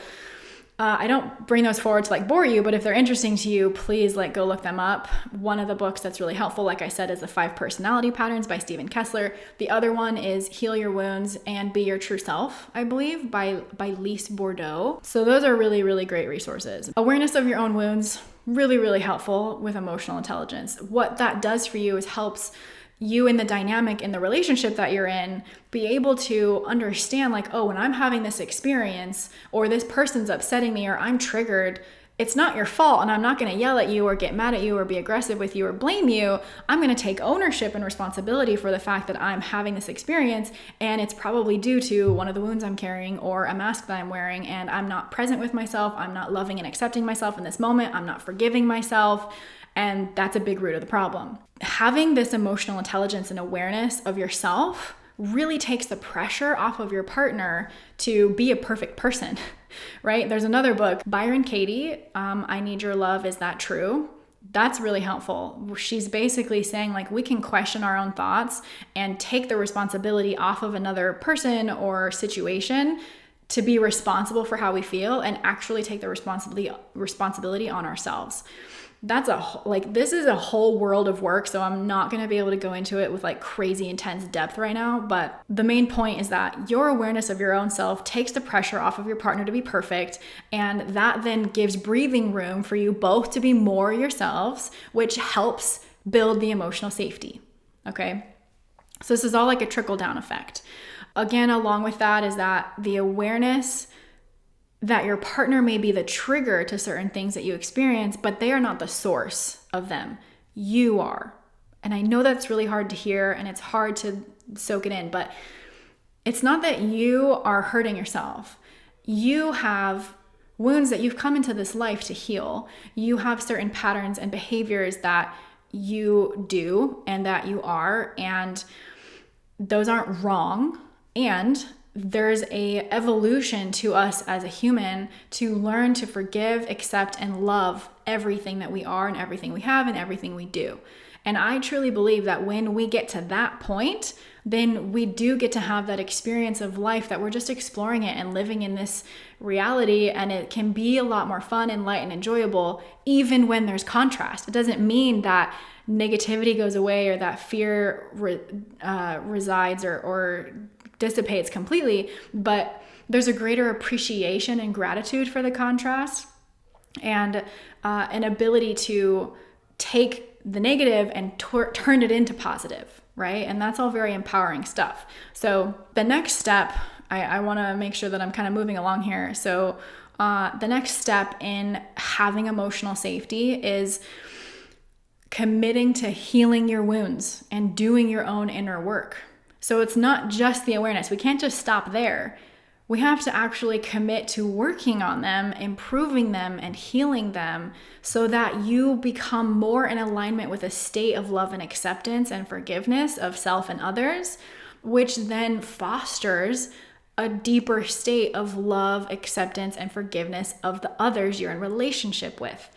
I don't bring those forward to like bore you, but if they're interesting to you, please like go look them up. One of the books that's really helpful, like I said, is The 5 Personality Patterns by Stephen Kessler. The other one is Heal Your Wounds and Be Your True Self, I believe, by Lise Bourdeau. So those are really, really great resources. Awareness of your own wounds, really, really helpful with emotional intelligence. What that does for you is helps you in the dynamic in the relationship that you're in be able to understand like, oh, when I'm having this experience or this person's upsetting me or I'm triggered, it's not your fault and I'm not going to yell at you or get mad at you or be aggressive with you or blame you. I'm going to take ownership and responsibility for the fact that I'm having this experience and it's probably due to one of the wounds I'm carrying or a mask that I'm wearing, and I'm not present with myself. I'm not loving and accepting myself in this moment. I'm not forgiving myself. And that's a big root of the problem. Having this emotional intelligence and awareness of yourself really takes the pressure off of your partner to be a perfect person, right? There's another book, Byron Katie, I Need Your Love, Is That True? That's really helpful. She's basically saying like we can question our own thoughts and take the responsibility off of another person or situation to be responsible for how we feel and actually take the responsibility on ourselves. This is a whole world of work, so I'm not going to be able to go into it with like crazy intense depth right now, but the main point is that your awareness of your own self takes the pressure off of your partner to be perfect, and that then gives breathing room for you both to be more yourselves, which helps build the emotional safety, okay? So this is all like a trickle-down effect. Again, along with that is that the awareness that your partner may be the trigger to certain things that you experience, but they are not the source of them. You are. And I know that's really hard to hear and it's hard to soak it in, but it's not that you are hurting yourself. You have wounds that you've come into this life to heal. You have certain patterns and behaviors that you do and that you are, and those aren't wrong. And there's a evolution to us as a human to learn to forgive, accept, and love everything that we are and everything we have and everything we do. And I truly believe that when we get to that point, then we do get to have that experience of life that we're just exploring it and living in this reality, and it can be a lot more fun and light and enjoyable even when there's contrast. It doesn't mean that negativity goes away or that fear resides or dissipates completely, but there's a greater appreciation and gratitude for the contrast, and an ability to take the negative and turn it into positive, right? And that's all very empowering stuff. So the next step, I want to make sure that I'm kind of moving along here. So the next step in having emotional safety is committing to healing your wounds and doing your own inner work. So it's not just the awareness. We can't just stop there. We have to actually commit to working on them, improving them, and healing them so that you become more in alignment with a state of love and acceptance and forgiveness of self and others, which then fosters a deeper state of love, acceptance, and forgiveness of the others you're in relationship with.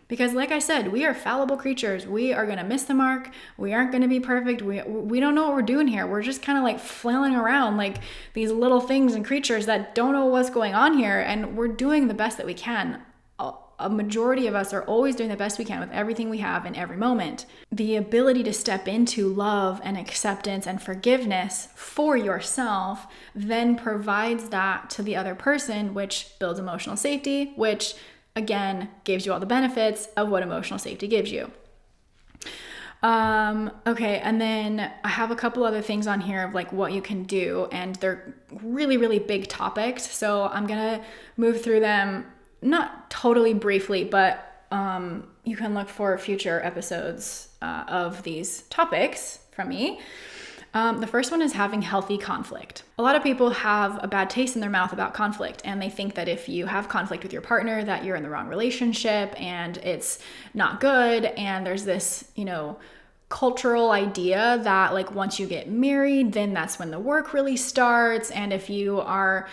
Because like I said, we are fallible creatures. We are going to miss the mark. We aren't going to be perfect. We don't know what we're doing here. We're just kind of like flailing around like these little things and creatures that don't know what's going on here. And we're doing the best that we can. A majority of us are always doing the best we can with everything we have in every moment. The ability to step into love and acceptance and forgiveness for yourself then provides that to the other person, which builds emotional safety, which again gives you all the benefits of what emotional safety gives you. Okay, and then I have a couple other things on here of like what you can do, and they're really, really big topics. So I'm gonna move through them, not totally briefly, but you can look for future episodes of these topics from me. The first one is having healthy conflict. A lot of people have a bad taste in their mouth about conflict, and they think that if you have conflict with your partner, that you're in the wrong relationship and it's not good. And there's this, cultural idea that like once you get married, then that's when the work really starts. And if you are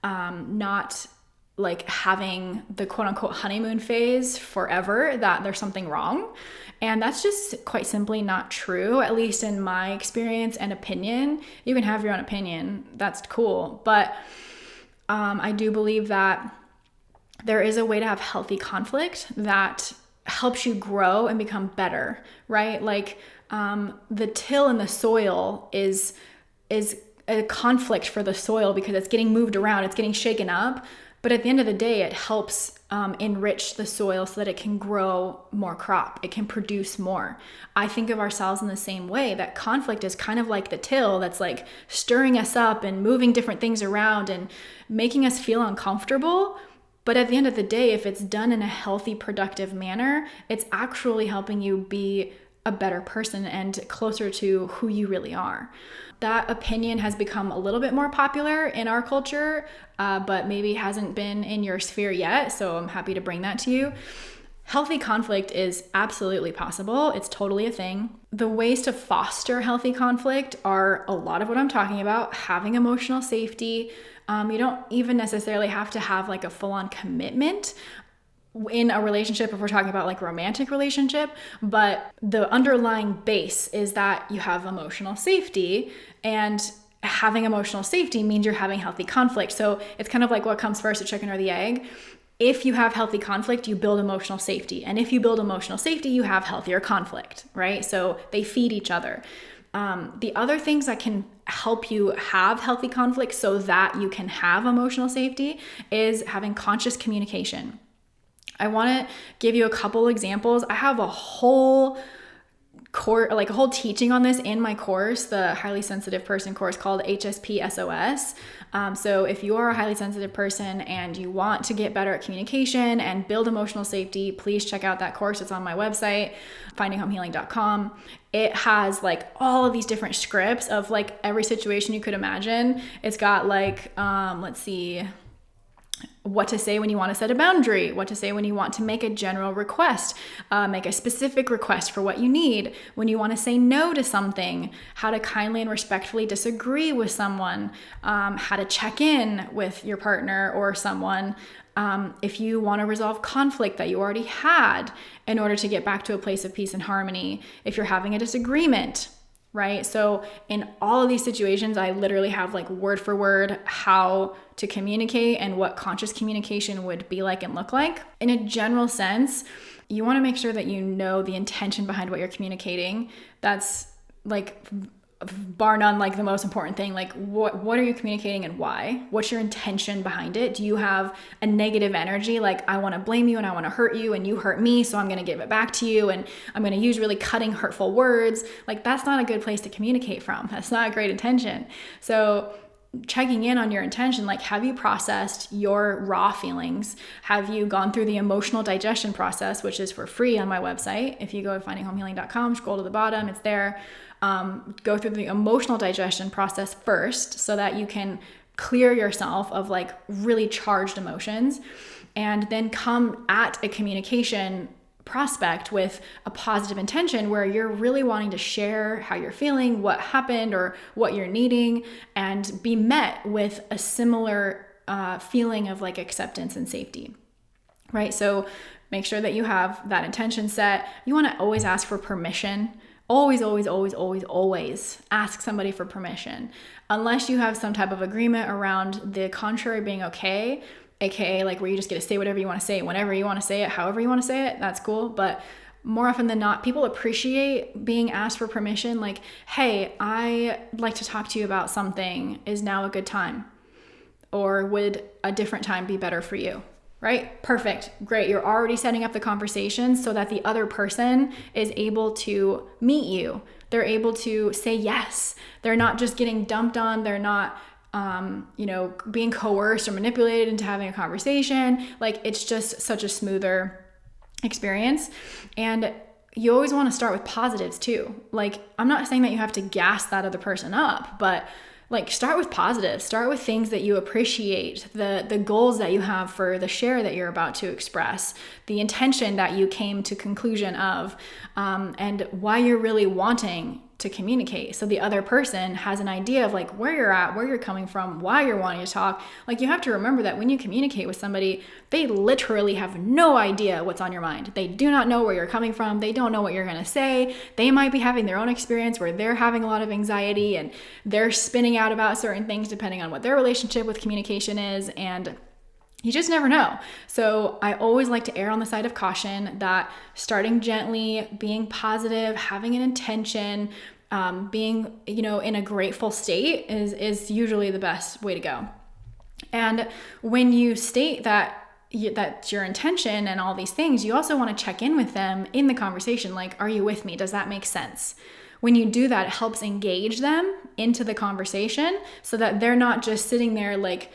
not like having the quote unquote honeymoon phase forever, that there's something wrong. And that's just quite simply not true, at least in my experience and opinion. You can have your own opinion, that's cool. But I do believe that there is a way to have healthy conflict that helps you grow and become better, right? Like the till in the soil is a conflict for the soil because it's getting moved around, it's getting shaken up. But at the end of the day, it helps enrich the soil so that it can grow more crop. It can produce more. I think of ourselves in the same way, that conflict is kind of like the till that's like stirring us up and moving different things around and making us feel uncomfortable. But at the end of the day, if it's done in a healthy, productive manner, it's actually helping you be a better person and closer to who you really are. That opinion has become a little bit more popular in our culture, but maybe hasn't been in your sphere yet. So I'm happy to bring that to you. Healthy conflict is absolutely possible. It's totally a thing. The ways to foster healthy conflict are a lot of what I'm talking about. Having emotional safety. You don't even necessarily have to have like a full-on commitment in a relationship if we're talking about like romantic relationship, but the underlying base is that you have emotional safety, and having emotional safety means you're having healthy conflict. So it's kind of like what comes first, the chicken or the egg. If you have healthy conflict, you build emotional safety. And if you build emotional safety, you have healthier conflict, right? So they feed each other. The other things that can help you have healthy conflict so that you can have emotional safety is having conscious communication. I want to give you a couple examples. I have a whole course, like a whole teaching on this in my course, the Highly Sensitive Person course called HSP SOS. So if you are a highly sensitive person and you want to get better at communication and build emotional safety, please check out that course. It's on my website, findinghomehealing.com. It has like all of these different scripts of like every situation you could imagine. It's got like, what to say when you want to set a boundary, what to say when you want to make a general request, make a specific request for what you need, when you want to say no to something, how to kindly and respectfully disagree with someone, how to check in with your partner or someone, if you want to resolve conflict that you already had in order to get back to a place of peace and harmony, if you're having a disagreement, right? So in all of these situations, I literally have like word for word how to communicate and what conscious communication would be like and look like. In a general sense, you want to make sure that you know the intention behind what you're communicating. That's like bar none, like the most important thing, like what are you communicating and why? What's your intention behind it? Do you have a negative energy? Like, I want to blame you and I want to hurt you and you hurt me, so I'm going to give it back to you and I'm going to use really cutting, hurtful words. Like, that's not a good place to communicate from. That's not a great intention. So checking in on your intention, like, have you processed your raw feelings? Have you gone through the emotional digestion process, which is for free on my website? If you go to findinghomehealing.com, scroll to the bottom, it's there. Go through the emotional digestion process first so that you can clear yourself of like really charged emotions, and then come at a communication prospect with a positive intention where you're really wanting to share how you're feeling, what happened, or what you're needing, and be met with a similar feeling of like acceptance and safety, right? So make sure that you have that intention set. You want to always ask for permission. Always, always, always, always, always ask somebody for permission. Unless you have some type of agreement around the contrary being okay, aka like where you just get to say whatever you want to say, whenever you want to say it, however you want to say it, that's cool. But more often than not, people appreciate being asked for permission. Like, hey, I'd like to talk to you about something. Is now a good time? Or would a different time be better for you? Right? Perfect. Great. You're already setting up the conversation so that the other person is able to meet you. They're able to say yes. They're not just getting dumped on. They're not, being coerced or manipulated into having a conversation. Like, it's just such a smoother experience. And you always want to start with positives too. Like, I'm not saying that you have to gas that other person up, but like, start with positives. Start with things that you appreciate, the goals that you have for the share that you're about to express, the intention that you came to conclusion of, and why you're really wanting to communicate. So the other person has an idea of like where you're at, where you're coming from, why you're wanting to talk. Like, you have to remember that when you communicate with somebody, they literally have no idea what's on your mind. They do not know where you're coming from. They don't know what you're going to say. They might be having their own experience where they're having a lot of anxiety and they're spinning out about certain things depending on what their relationship with communication is. And you just never know. So I always like to err on the side of caution, that starting gently, being positive, having an intention, being, in a grateful state is usually the best way to go. And when you state that's your intention and all these things, you also want to check in with them in the conversation. Like, are you with me? Does that make sense? When you do that, it helps engage them into the conversation so that they're not just sitting there like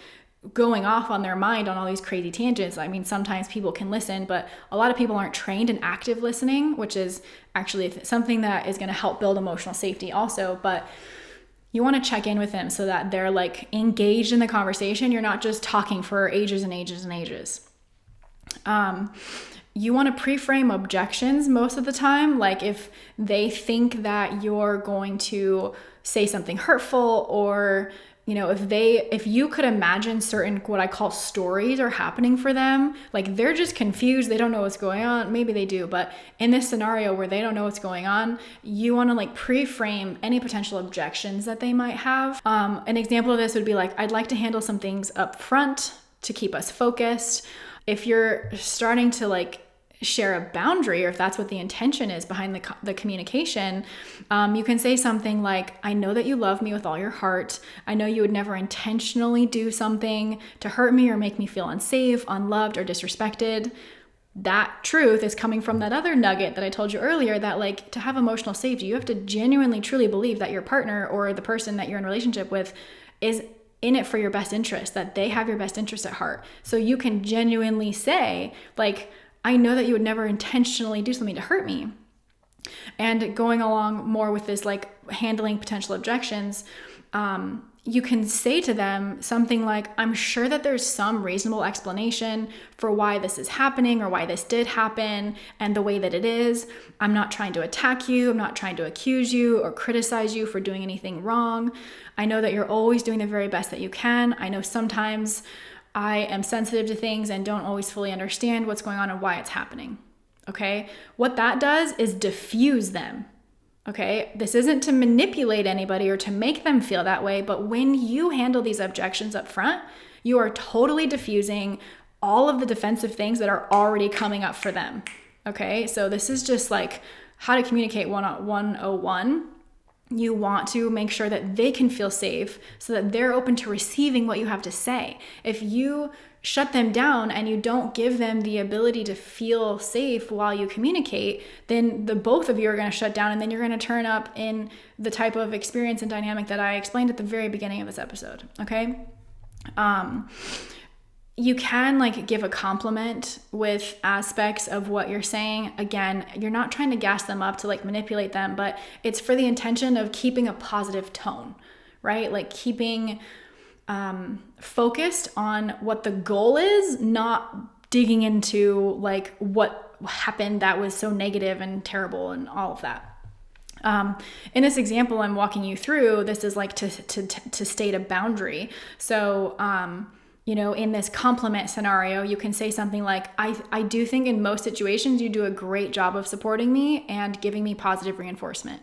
going off on their mind on all these crazy tangents. I mean, sometimes people can listen, but a lot of people aren't trained in active listening, which is actually something that is going to help build emotional safety also. But you want to check in with them so that they're like engaged in the conversation. You're not just talking for ages and ages and ages. You want to pre-frame objections most of the time. Like, if they think that you're going to say something hurtful, or if you could imagine certain, what I call stories are happening for them, like they're just confused, they don't know what's going on. Maybe they do, but in this scenario where they don't know what's going on, you want to like pre-frame any potential objections that they might have. An example of this would be like, I'd like to handle some things up front to keep us focused. If you're starting to like share a boundary, or if that's what the intention is behind the communication, you can say something like, I know that you love me with all your heart. I know you would never intentionally do something to hurt me or make me feel unsafe, unloved, or disrespected. That truth is coming from that other nugget that I told you earlier, that like, to have emotional safety, you have to genuinely, truly believe that your partner or the person that you're in a relationship with is in it for your best interest, that they have your best interest at heart. So you can genuinely say like, I know that you would never intentionally do something to hurt me. And going along more with this, like handling potential objections, you can say to them something like, I'm sure that there's some reasonable explanation for why this is happening or why this did happen and the way that it is. I'm not trying to attack you. I'm not trying to accuse you or criticize you for doing anything wrong. I know that you're always doing the very best that you can. I know sometimes I am sensitive to things and don't always fully understand what's going on and why it's happening. Okay? What that does is diffuse them. Okay? This isn't to manipulate anybody or to make them feel that way, but when you handle these objections up front, you are totally diffusing all of the defensive things that are already coming up for them. Okay? So this is just like how to communicate 101. You want to make sure that they can feel safe so that they're open to receiving what you have to say. If you shut them down and you don't give them the ability to feel safe while you communicate, then the both of you are going to shut down, and then you're going to turn up in the type of experience and dynamic that I explained at the very beginning of this episode, okay? You can give a compliment with aspects of what you're saying. Again, you're not trying to gas them up to manipulate them, but it's for the intention of keeping a positive tone, right? Keeping focused on what the goal is, not digging into what happened that was so negative and terrible and all of that. In this example I'm walking you through, this is to state a boundary. So, in this compliment scenario, you can say something like, I do think in most situations you do a great job of supporting me and giving me positive reinforcement.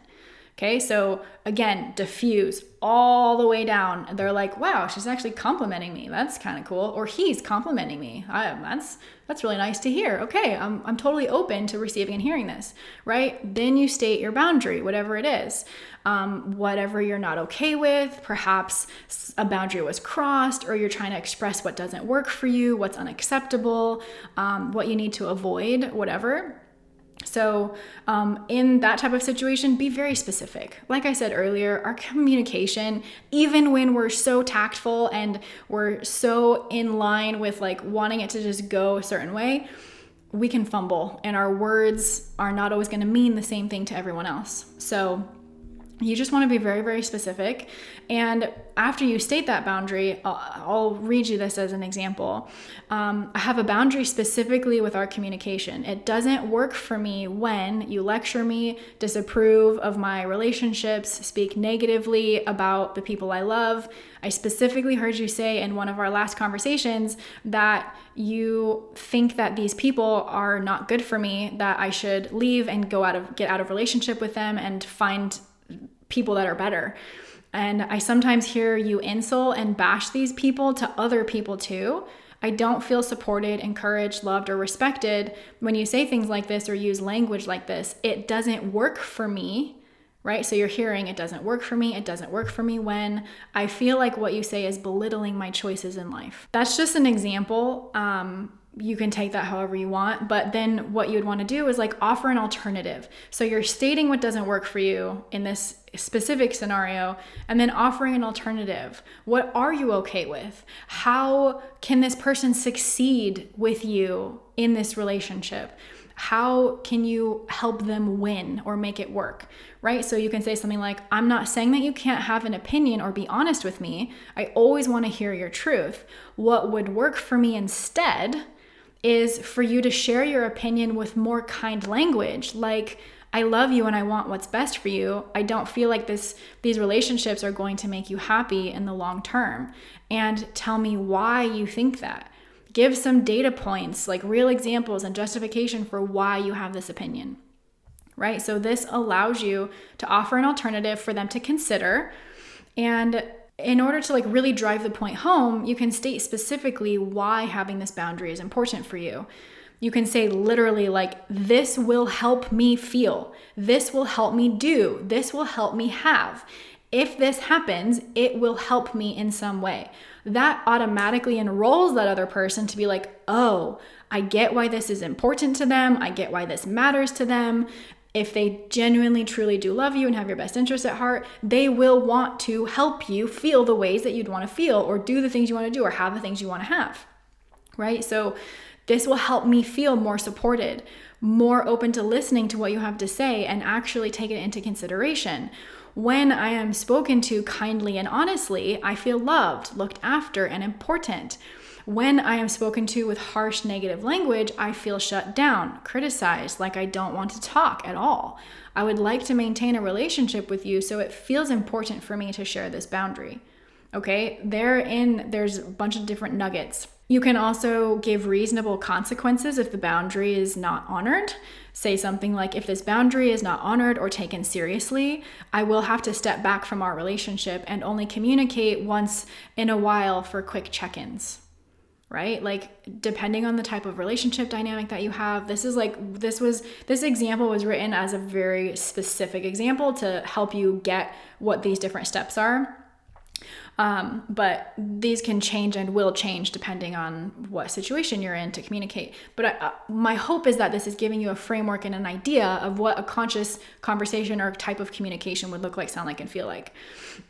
Okay, so again, diffuse all the way down. They're like, wow, she's actually complimenting me. That's kind of cool. Or he's complimenting me. That's really nice to hear. Okay, I'm totally open to receiving and hearing this, right? Then you state your boundary, whatever it is. Whatever you're not okay with, perhaps a boundary was crossed, or you're trying to express what doesn't work for you, what's unacceptable, what you need to avoid, whatever. So in that type of situation, be very specific. Like I said earlier, our communication, even when we're so tactful and we're so in line with wanting it to just go a certain way, we can fumble, and our words are not always going to mean the same thing to everyone else. So you just want to be very, very specific. And after you state that boundary, I'll read you this as an example. I have a boundary specifically with our communication. It doesn't work for me when you lecture me, disapprove of my relationships, speak negatively about the people I love. I specifically heard you say in one of our last conversations that you think that these people are not good for me, that I should leave and get out of relationship with them and find people that are better. And I sometimes hear you insult and bash these people to other people too. I don't feel supported, encouraged, loved, or respected when you say things like this or use language like this. It doesn't work for me, right? So you're hearing, it doesn't work for me. It doesn't work for me when I feel like what you say is belittling my choices in life. That's just an example. You can take that however you want, but then what you would want to do is offer an alternative. So you're stating what doesn't work for you in this specific scenario, and then offering an alternative. What are you okay with? How can this person succeed with you in this relationship? How can you help them win or make it work, right? So you can say something like, I'm not saying that you can't have an opinion or be honest with me. I always want to hear your truth. What would work for me instead is for you to share your opinion with more kind language, like, I love you and I want what's best for you. I don't feel like these relationships are going to make you happy in the long term. And tell me why you think that. Give some data points, real examples and justification for why you have this opinion, right? So this allows you to offer an alternative for them to consider. And in order to really drive the point home, you can state specifically why having this boundary is important for you. You can say literally this will help me feel, this will help me do, this will help me have. If this happens, it will help me in some way. That automatically enrolls that other person to be oh, I get why this is important to them. I get why this matters to them. If they genuinely, truly do love you and have your best interest at heart, they will want to help you feel the ways that you'd want to feel, or do the things you want to do, or have the things you want to have, right? So this will help me feel more supported, more open to listening to what you have to say and actually take it into consideration. When I am spoken to kindly and honestly, I feel loved, looked after, and important. When I am spoken to with harsh negative language, I feel shut down, criticized, like I don't want to talk at all. I would like to maintain a relationship with you, so it feels important for me to share this boundary. Okay, there's a bunch of different nuggets. You can also give reasonable consequences if the boundary is not honored. Say something like, if this boundary is not honored or taken seriously, I will have to step back from our relationship and only communicate once in a while for quick check-ins. right? Like depending on the type of relationship dynamic that you have, this example was written as a very specific example to help you get what these different steps are. But these can change and will change depending on what situation you're in to communicate. But my hope is that this is giving you a framework and an idea of what a conscious conversation or type of communication would look like, sound like, and feel like.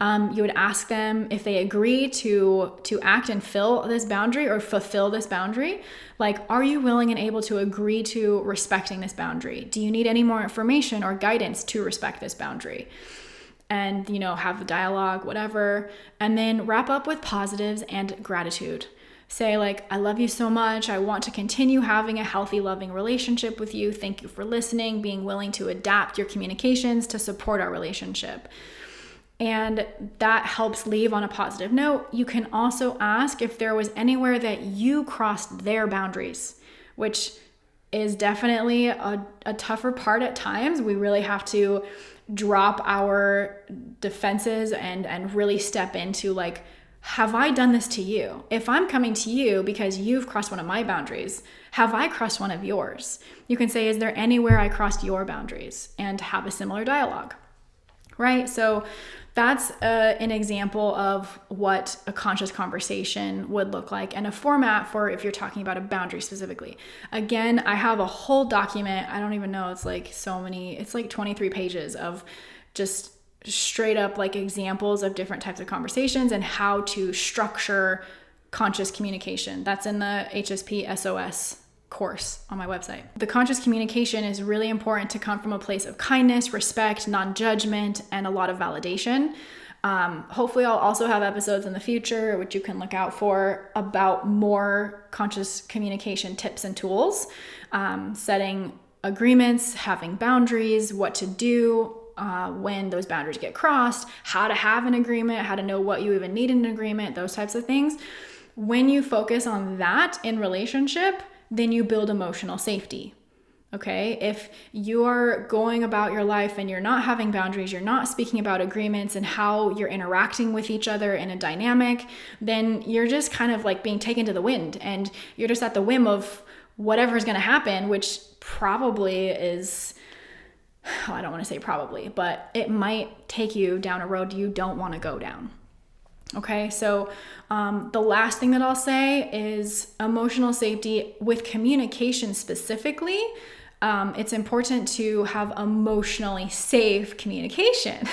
You would ask them if they agree to act and fill this boundary or fulfill this boundary. Like, are you willing and able to agree to respecting this boundary? Do you need any more information or guidance to respect this boundary? And, have the dialogue, whatever, and then wrap up with positives and gratitude. Say like, I love you so much. I want to continue having a healthy, loving relationship with you. Thank you for listening, being willing to adapt your communications to support our relationship. And that helps leave on a positive note. You can also ask if there was anywhere that you crossed their boundaries, which is definitely a tougher part at times. We really have to drop our defenses and really step into like, have I done this to you? If I'm coming to you because you've crossed one of my boundaries, have I crossed one of yours? You can say, is there anywhere I crossed your boundaries? And have a similar dialogue, right? So that's an example of what a conscious conversation would look like and a format for if you're talking about a boundary specifically. Again, I have a whole document. I don't even know. It's like 23 pages of just straight up like examples of different types of conversations and how to structure conscious communication. That's in the HSP SOS course on my website. The conscious communication is really important to come from a place of kindness, respect, non-judgment, and a lot of validation. Hopefully I'll also have episodes in the future, which you can look out for, about more conscious communication tips and tools, setting agreements, having boundaries, what to do when those boundaries get crossed, how to have an agreement, how to know what you even need in an agreement, those types of things. When you focus on that in relationship, then you build emotional safety. Okay? If you are going about your life and you're not having boundaries, you're not speaking about agreements and how you're interacting with each other in a dynamic, then you're just kind of like being taken to the wind and you're just at the whim of whatever's going to happen, which probably is, I don't want to say probably, but it might take you down a road you don't want to go down. Okay, so the last thing that I'll say is emotional safety with communication specifically. It's important to have emotionally safe communication,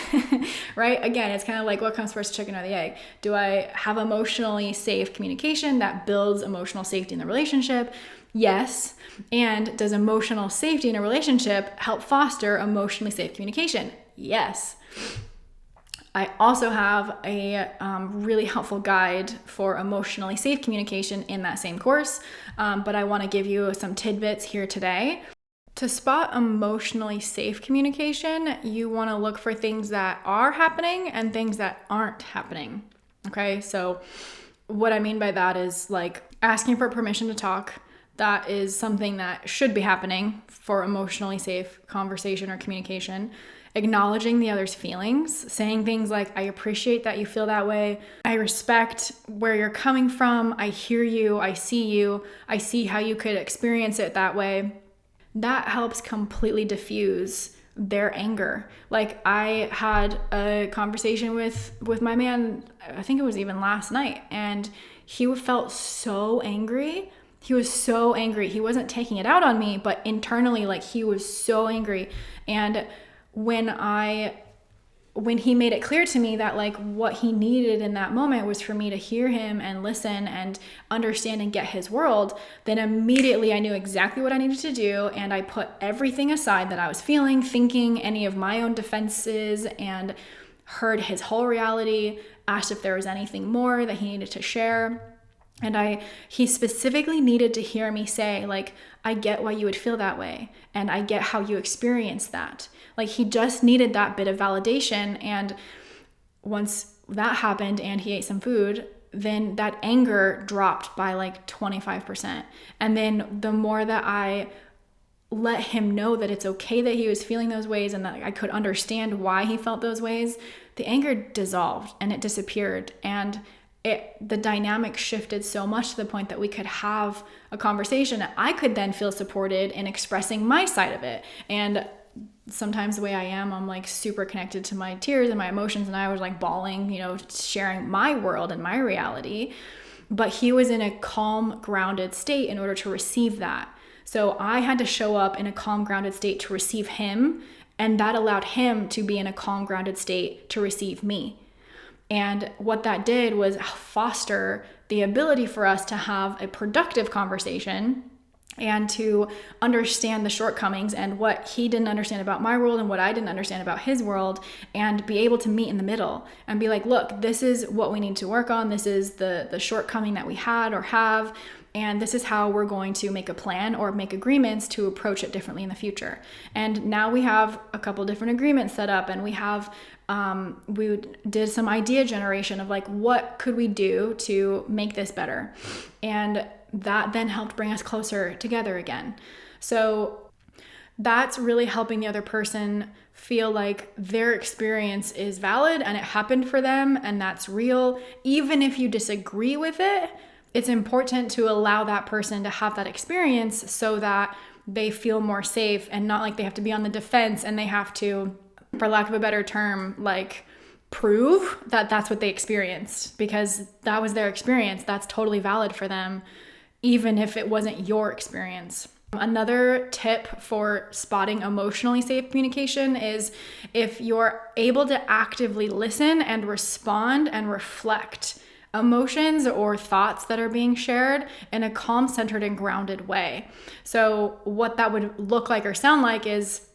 right? Again, it's kind of like what comes first, chicken or the egg? Do I have emotionally safe communication that builds emotional safety in the relationship? Yes. And does emotional safety in a relationship help foster emotionally safe communication? Yes. I also have a really helpful guide for emotionally safe communication in that same course, but I want to give you some tidbits here today. To spot emotionally safe communication, you want to look for things that are happening and things that aren't happening. Okay, so what I mean by that is like asking for permission to talk. That is something that should be happening for emotionally safe conversation or communication. Acknowledging the other's feelings, saying things like, I appreciate that you feel that way. I respect where you're coming from. I hear you. I see how you could experience it that way. That helps completely diffuse their anger. Like I had a conversation with my man, I think it was even last night, and he felt so angry. He was so angry. He wasn't taking it out on me, but internally, like he was so angry. And when he made it clear to me that like what he needed in that moment was for me to hear him and listen and understand and get his world, then immediately I knew exactly what I needed to do. And I put everything aside that I was feeling, thinking, any of my own defenses, and heard his whole reality, asked if there was anything more that he needed to share. And he specifically needed to hear me say, like, I get why you would feel that way. And I get how you experience that. Like he just needed that bit of validation. And once that happened and he ate some food, then that anger dropped by like 25%. And then the more that I let him know that it's okay that he was feeling those ways and that I could understand why he felt those ways, the anger dissolved and it disappeared. And the dynamic shifted so much to the point that we could have a conversation. I could then feel supported in expressing my side of it. And sometimes the way I am, I'm like super connected to my tears and my emotions, and I was like bawling, sharing my world and my reality. But he was in a calm, grounded state in order to receive that. So I had to show up in a calm, grounded state to receive him, and that allowed him to be in a calm, grounded state to receive me. And what that did was foster the ability for us to have a productive conversation and to understand the shortcomings and what he didn't understand about my world and what I didn't understand about his world, and be able to meet in the middle and be like, look, this is what we need to work on. This is the shortcoming that we had or have, and this is how we're going to make a plan or make agreements to approach it differently in the future. And now we have a couple different agreements set up, and we have we did some idea generation of like, what could we do to make this better? And that then helped bring us closer together again. So that's really helping the other person feel like their experience is valid and it happened for them and that's real. Even if you disagree with it, it's important to allow that person to have that experience so that they feel more safe and not like they have to be on the defense and they have to, for lack of a better term, like prove that that's what they experienced, because that was their experience. That's totally valid for them, even if it wasn't your experience. Another tip for spotting emotionally safe communication is if you're able to actively listen and respond and reflect emotions or thoughts that are being shared in a calm, centered, and grounded way. So what that would look like or sound like is,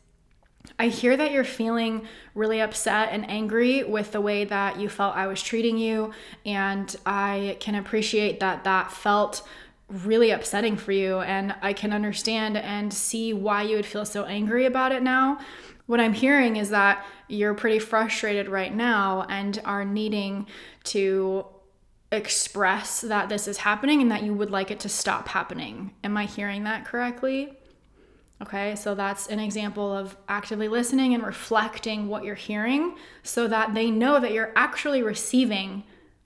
I hear that you're feeling really upset and angry with the way that you felt I was treating you, and I can appreciate that that felt really upsetting for you, and I can understand and see why you would feel so angry about it now. What I'm hearing is that you're pretty frustrated right now and are needing to express that this is happening and that you would like it to stop happening. Am I hearing that correctly? Okay, so that's an example of actively listening and reflecting what you're hearing so that they know that you're actually receiving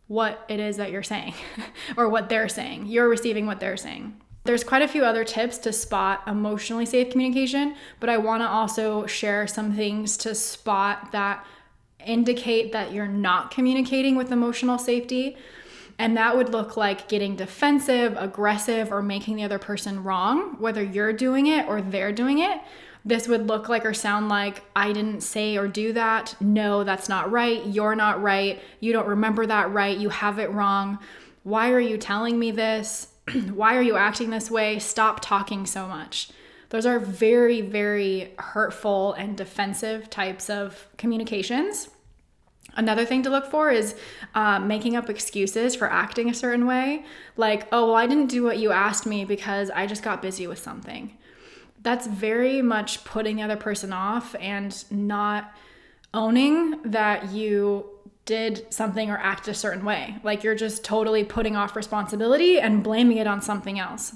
what it is that you're saying or what they're saying. You're receiving what they're saying. There's quite a few other tips to spot emotionally safe communication, but I want to also share some things to spot that indicate that you're not communicating with emotional safety. And that would look like getting defensive, aggressive, or making the other person wrong, whether you're doing it or they're doing it. This would look like or sound like, I didn't say or do that. No, that's not right. You're not right. You don't remember that right. You have it wrong. Why are you telling me this? Why are you acting this way? Stop talking so much. Those are very, very hurtful and defensive types of communications. Another thing to look for is making up excuses for acting a certain way. Like, oh, well, I didn't do what you asked me because I just got busy with something. That's very much putting the other person off and not owning that you did something or act a certain way. Like you're just totally putting off responsibility and blaming it on something else.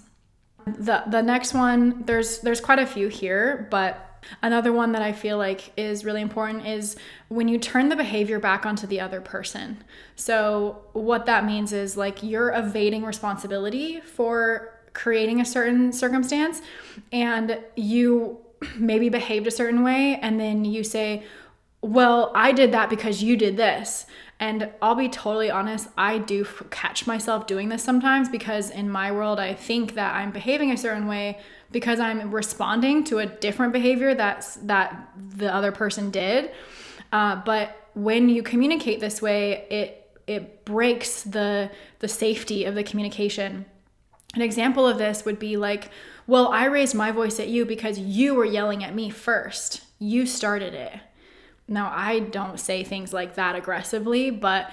The next one, there's quite a few here, but another one that I feel like is really important is when you turn the behavior back onto the other person. So what that means is like you're evading responsibility for creating a certain circumstance, and you maybe behaved a certain way, and then you say, well, I did that because you did this. And I'll be totally honest, I do catch myself doing this sometimes, because in my world, I think that I'm behaving a certain way because I'm responding to a different behavior that the other person did. But when you communicate this way, it breaks the safety of the communication. An example of this would be like, well, I raised my voice at you because you were yelling at me first. You started it. Now, I don't say things like that aggressively, but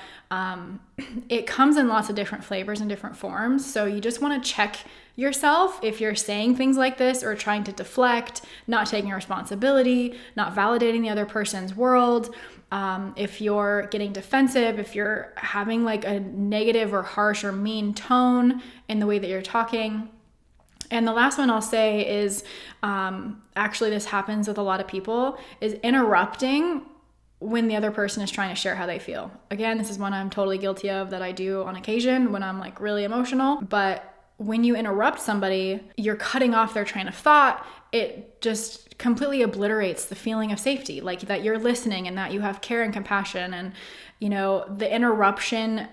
it comes in lots of different flavors and different forms. So you just want to check yourself if you're saying things like this or trying to deflect, not taking responsibility, not validating the other person's world. If you're getting defensive, if you're having like a negative or harsh or mean tone in the way that you're talking. And the last one I'll say is, actually this happens with a lot of people, is interrupting when the other person is trying to share how they feel. Again, this is one I'm totally guilty of that I do on occasion when I'm like really emotional. But when you interrupt somebody, you're cutting off their train of thought. It just completely obliterates the feeling of safety, like that you're listening and that you have care and compassion. And, the interruption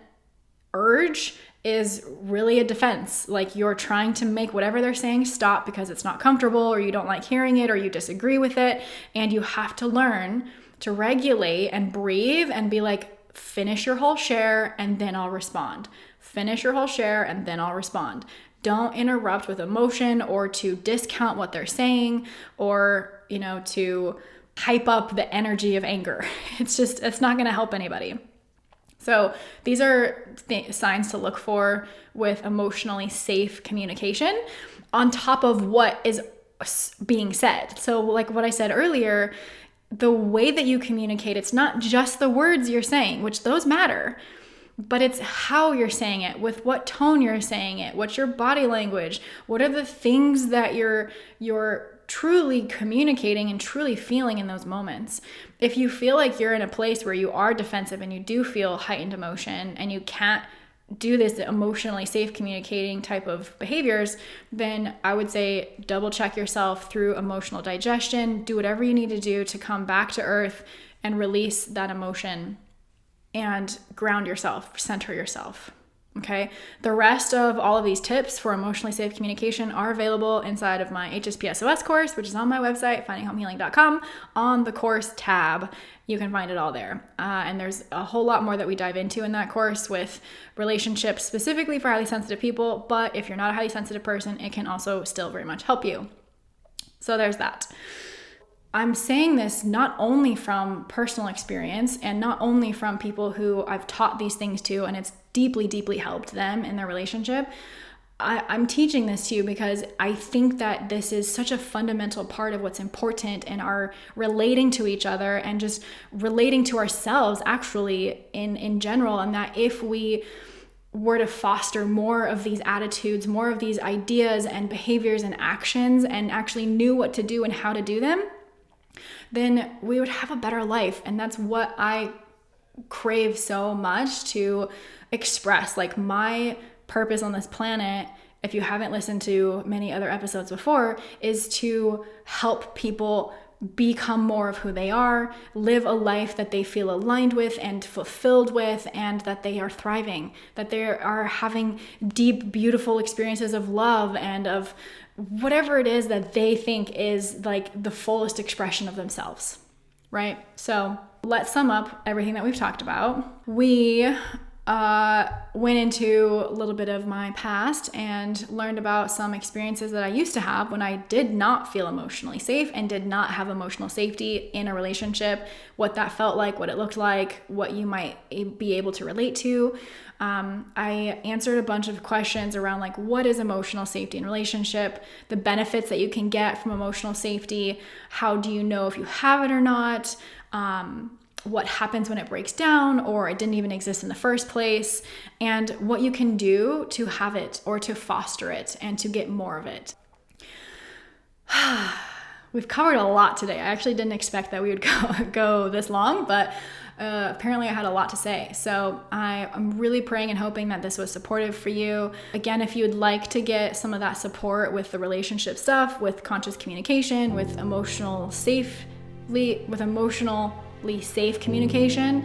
urge is really a defense. Like you're trying to make whatever they're saying stop because it's not comfortable or you don't like hearing it or you disagree with it. And you have to learn to regulate and breathe and be like, finish your whole share and then I'll respond. Finish your whole share and then I'll respond. Don't interrupt with emotion or to discount what they're saying or, to hype up the energy of anger. It's not going to help anybody. So these are signs to look for with emotionally safe communication on top of what is being said. So like what I said earlier, the way that you communicate, it's not just the words you're saying, which those matter, but it's how you're saying it, with what tone you're saying it, what's your body language, what are the things that you're truly communicating and truly feeling in those moments. If you feel like you're in a place where you are defensive and you do feel heightened emotion and you can't do this emotionally safe communicating type of behaviors, then I would say double check yourself through emotional digestion. Do whatever you need to do to come back to earth and release that emotion and ground yourself, center yourself. Okay. The rest of all of these tips for emotionally safe communication are available inside of my HSPSOS course, which is on my website, findinghomehealing.com, on the course tab. You can find it all there. And there's a whole lot more that we dive into in that course with relationships specifically for highly sensitive people. But if you're not a highly sensitive person, it can also still very much help you. So there's that. I'm saying this not only from personal experience and not only from people who I've taught these things to, and it's deeply, deeply helped them in their relationship. I'm teaching this to you because I think that this is such a fundamental part of what's important in our relating to each other and just relating to ourselves actually in general. And that if we were to foster more of these attitudes, more of these ideas and behaviors and actions, and actually knew what to do and how to do them, then we would have a better life. And that's what I crave so much to express. Like my purpose on this planet, if you haven't listened to many other episodes before, is to help people become more of who they are, live a life that they feel aligned with and fulfilled with, and that they are thriving, that they are having deep, beautiful experiences of love and of whatever it is that they think is like the fullest expression of themselves, right? So let's sum up everything that we've talked about. We went into a little bit of my past and learned about some experiences that I used to have when I did not feel emotionally safe and did not have emotional safety in a relationship, what that felt like, what it looked like, what you might be able to relate to. I answered a bunch of questions around like, what is emotional safety in relationship, the benefits that you can get from emotional safety, how do you know if you have it or not, what happens when it breaks down or it didn't even exist in the first place, and what you can do to have it or to foster it and to get more of it. We've covered a lot today. I actually didn't expect that we would go this long, but apparently I had a lot to say. So I'm really praying and hoping that this was supportive for you. Again, if you would like to get some of that support with the relationship stuff, with conscious communication, with emotionally safe communication,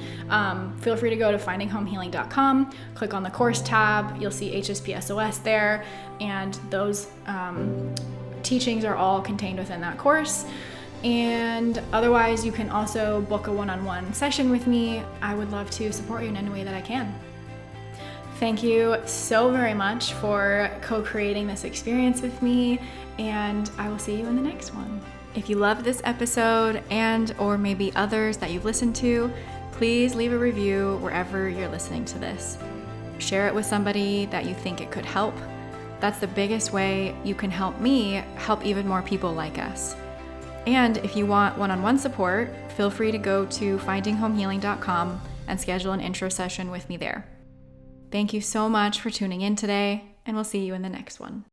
feel free to go to findinghomehealing.com, click on the course tab. You'll see HSPSOS there, and those teachings are all contained within that course. And otherwise, you can also book a one-on-one session with me. I would love to support you in any way that I can. Thank you so very much for co-creating this experience with me, and I will see you in the next one. If you love this episode and or maybe others that you've listened to, please leave a review wherever you're listening to this. Share it with somebody that you think it could help. That's the biggest way you can help me help even more people like us. And if you want one-on-one support, feel free to go to findinghomehealing.com and schedule an intro session with me there. Thank you so much for tuning in today, and we'll see you in the next one.